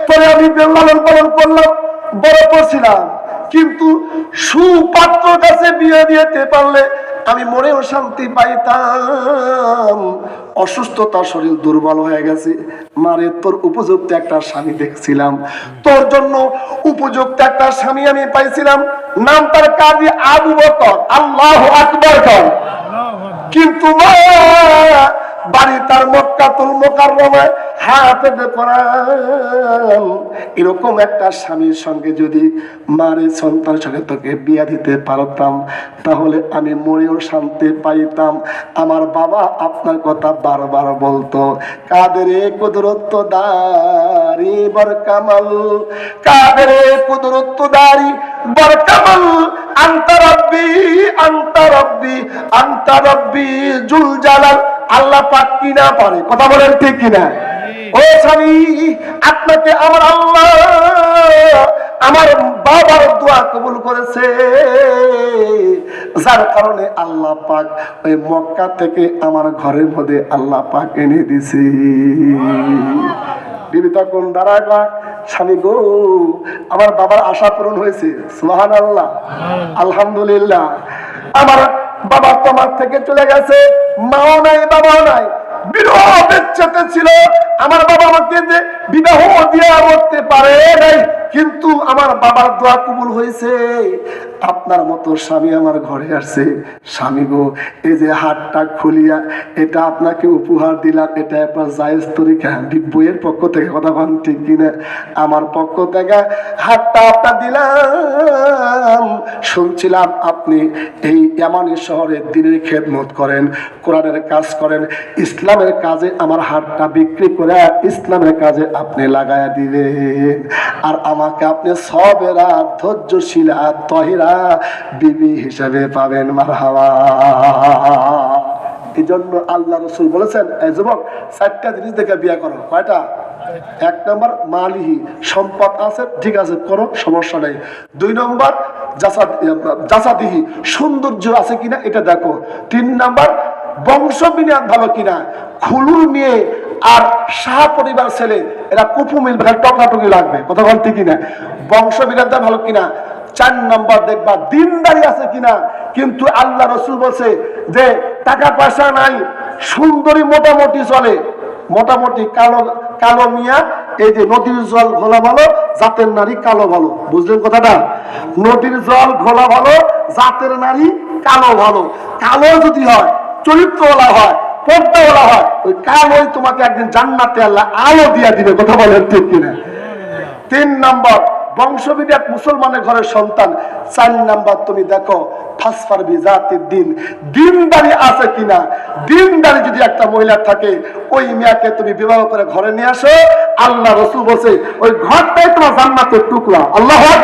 তোরে আমি লালন পালন করলাম, বড় করছিলাম, কিন্তু সুপাত্র কাছে বিয়ে দিতে পারলে আমি মনেও শান্তি পাইতাম। অসুস্থতা, শরীর দুর্বল হয়ে গেছে। মারে তোর উপযুক্ত একটা স্বামী দেখছিলাম, তোর জন্য উপযুক্ত একটা স্বামী আমি পাইছিলাম, নাম তার কাজী আবু বকর। আল্লাহু আকবার কর। কিন্তু বাড়ি তার মক্কাতুল মুকাররমায় হাফেজে কোরআন। এরকম একটা স্বামীর সঙ্গে যদি মারে সন্তান সঙ্গে তোকে বিয়া দিতে পারতাম, তাহলে আমি মরেও শান্তি পাইতাম। আমার বাবা আপনার কথা বারবার বলতো, কাদেরে কুদরত দারি বরকামাল, কাদেরে কুদরত দারি বরকামাল, আনতা রব্বি আনতা রব্বি আনতা রব্বি জুল জালাল। আল্লাহ পাক কিনা পারে, কথা বলেন ঠিক কিনা? ও স্বামী, আপনাকে আমার আল্লাহ আমার বাবার দোয়া কবুল করেছে, যার কারণে আল্লাহ পাক ওই মক্কা থেকে আমার ঘরের মধ্যে আল্লাহ পাক এনে দিছে। বিবি তখন দাঁড়ায়, স্বামী গো, আমার বাবার আশা পূরণ হয়েছে। সুবহানাল্লাহ, আলহামদুলিল্লাহ। আমার বাবা তোমার থেকে চলে গেছে, মাও নাই, বাবাও নাই, বিরহ বিচ্ছেদ ছিল। আমার বাবা আমাকে যে বিবাহ দিয়ে করতে পারে নাই, কিন্তু আমার বাবার দোয়া কবুল হয়েছে। আপনার মতো স্বামী আমার ঘরে আসছে। স্বামী গো, এই যে হাতটা খুলিয়া এটা আপনাকে উপহার দিলাম, এটা আপনার জায়েজ তরিকা। বইয়ের পক্ষ থেকে কথা বলেন ঠিক কিনা? আমার পক্ষ থেকে হাতটা আপনার দিলাম। শুনছিলাম আপনি এই ইয়ামানি শহরে দ্বীনের খেদমত করেন, কোরআনের কাজ করেন, ইসলাম হারামের কাজে আমার হাতটা বিক্রি করে ইসলামের কাজে আপনি লাগায়া দিবেন, আর আমাকে আপনি সবেরা, ধৈর্যশীলা, তহিরা বিবি হিসেবে পাবেন। মারহাবা। এই জন্য আল্লাহ রসুল বলেছেন, এই যুবক 4টা জিনিস দেখে বিয়ে করো। কয়টা? 1 নম্বর মালিহি, সম্পদ আছে, ঠিক আছে করো, সমস্যা নেই। 2 নম্বর জাসাদিহি, সৌন্দর্য আছে কিনা এটা দেখো। 3 নম্বর বংশ বিনিয়াদ ভালো কিনা। খুলুর মেয়ে আর শাহ পরিবার ছেলে এরা কুফু মিলবে, টকরাটকি লাগবে, কথা বলতে কিনা, বংশ বিনিয়াদ ভালো কিনা। 4 নম্বর দেখবা দিনদারি আছে কিনা। কিন্তু আল্লাহ রসুল বলছে যে টাকা পয়সা নাই, সুন্দরী মোটামুটি চলে, মোটামুটি কালো কালো মিয়া, এই যে নদীর জল ঘোলা ভালো, জাতের নারী কালো ভালো। বুঝলেন কথাটা? নদীর জল ঘোলা ভালো, জাতের নারী কালো ভালো। কালো যদি হয়, চরিত্রওয়ালা হয়, পর্দাওয়ালা হয়, ওই কালোই তোমাকে একদিন জান্নাতে আল্লাহ আলো দিয়া দিবে। কথা বলেন ঠিক কিনা? 3 নম্বর বংশবিদ্যাত মুসলমানের ঘরের সন্তান। 4 নম্বর তুমি দেখো ফাসফার বিজাতির দিন, দিনদারি আছে কিনা। দিনদারি যদি একটা মহিলা থাকে, ওই মেয়েকে তুমি বিবাহ করে ঘরে নিয়ে আসো, আল্লাহ রসুল বলছে ওই ঘরটাই তোমার জান্নাতের টুকরা। আল্লাহু আকবার।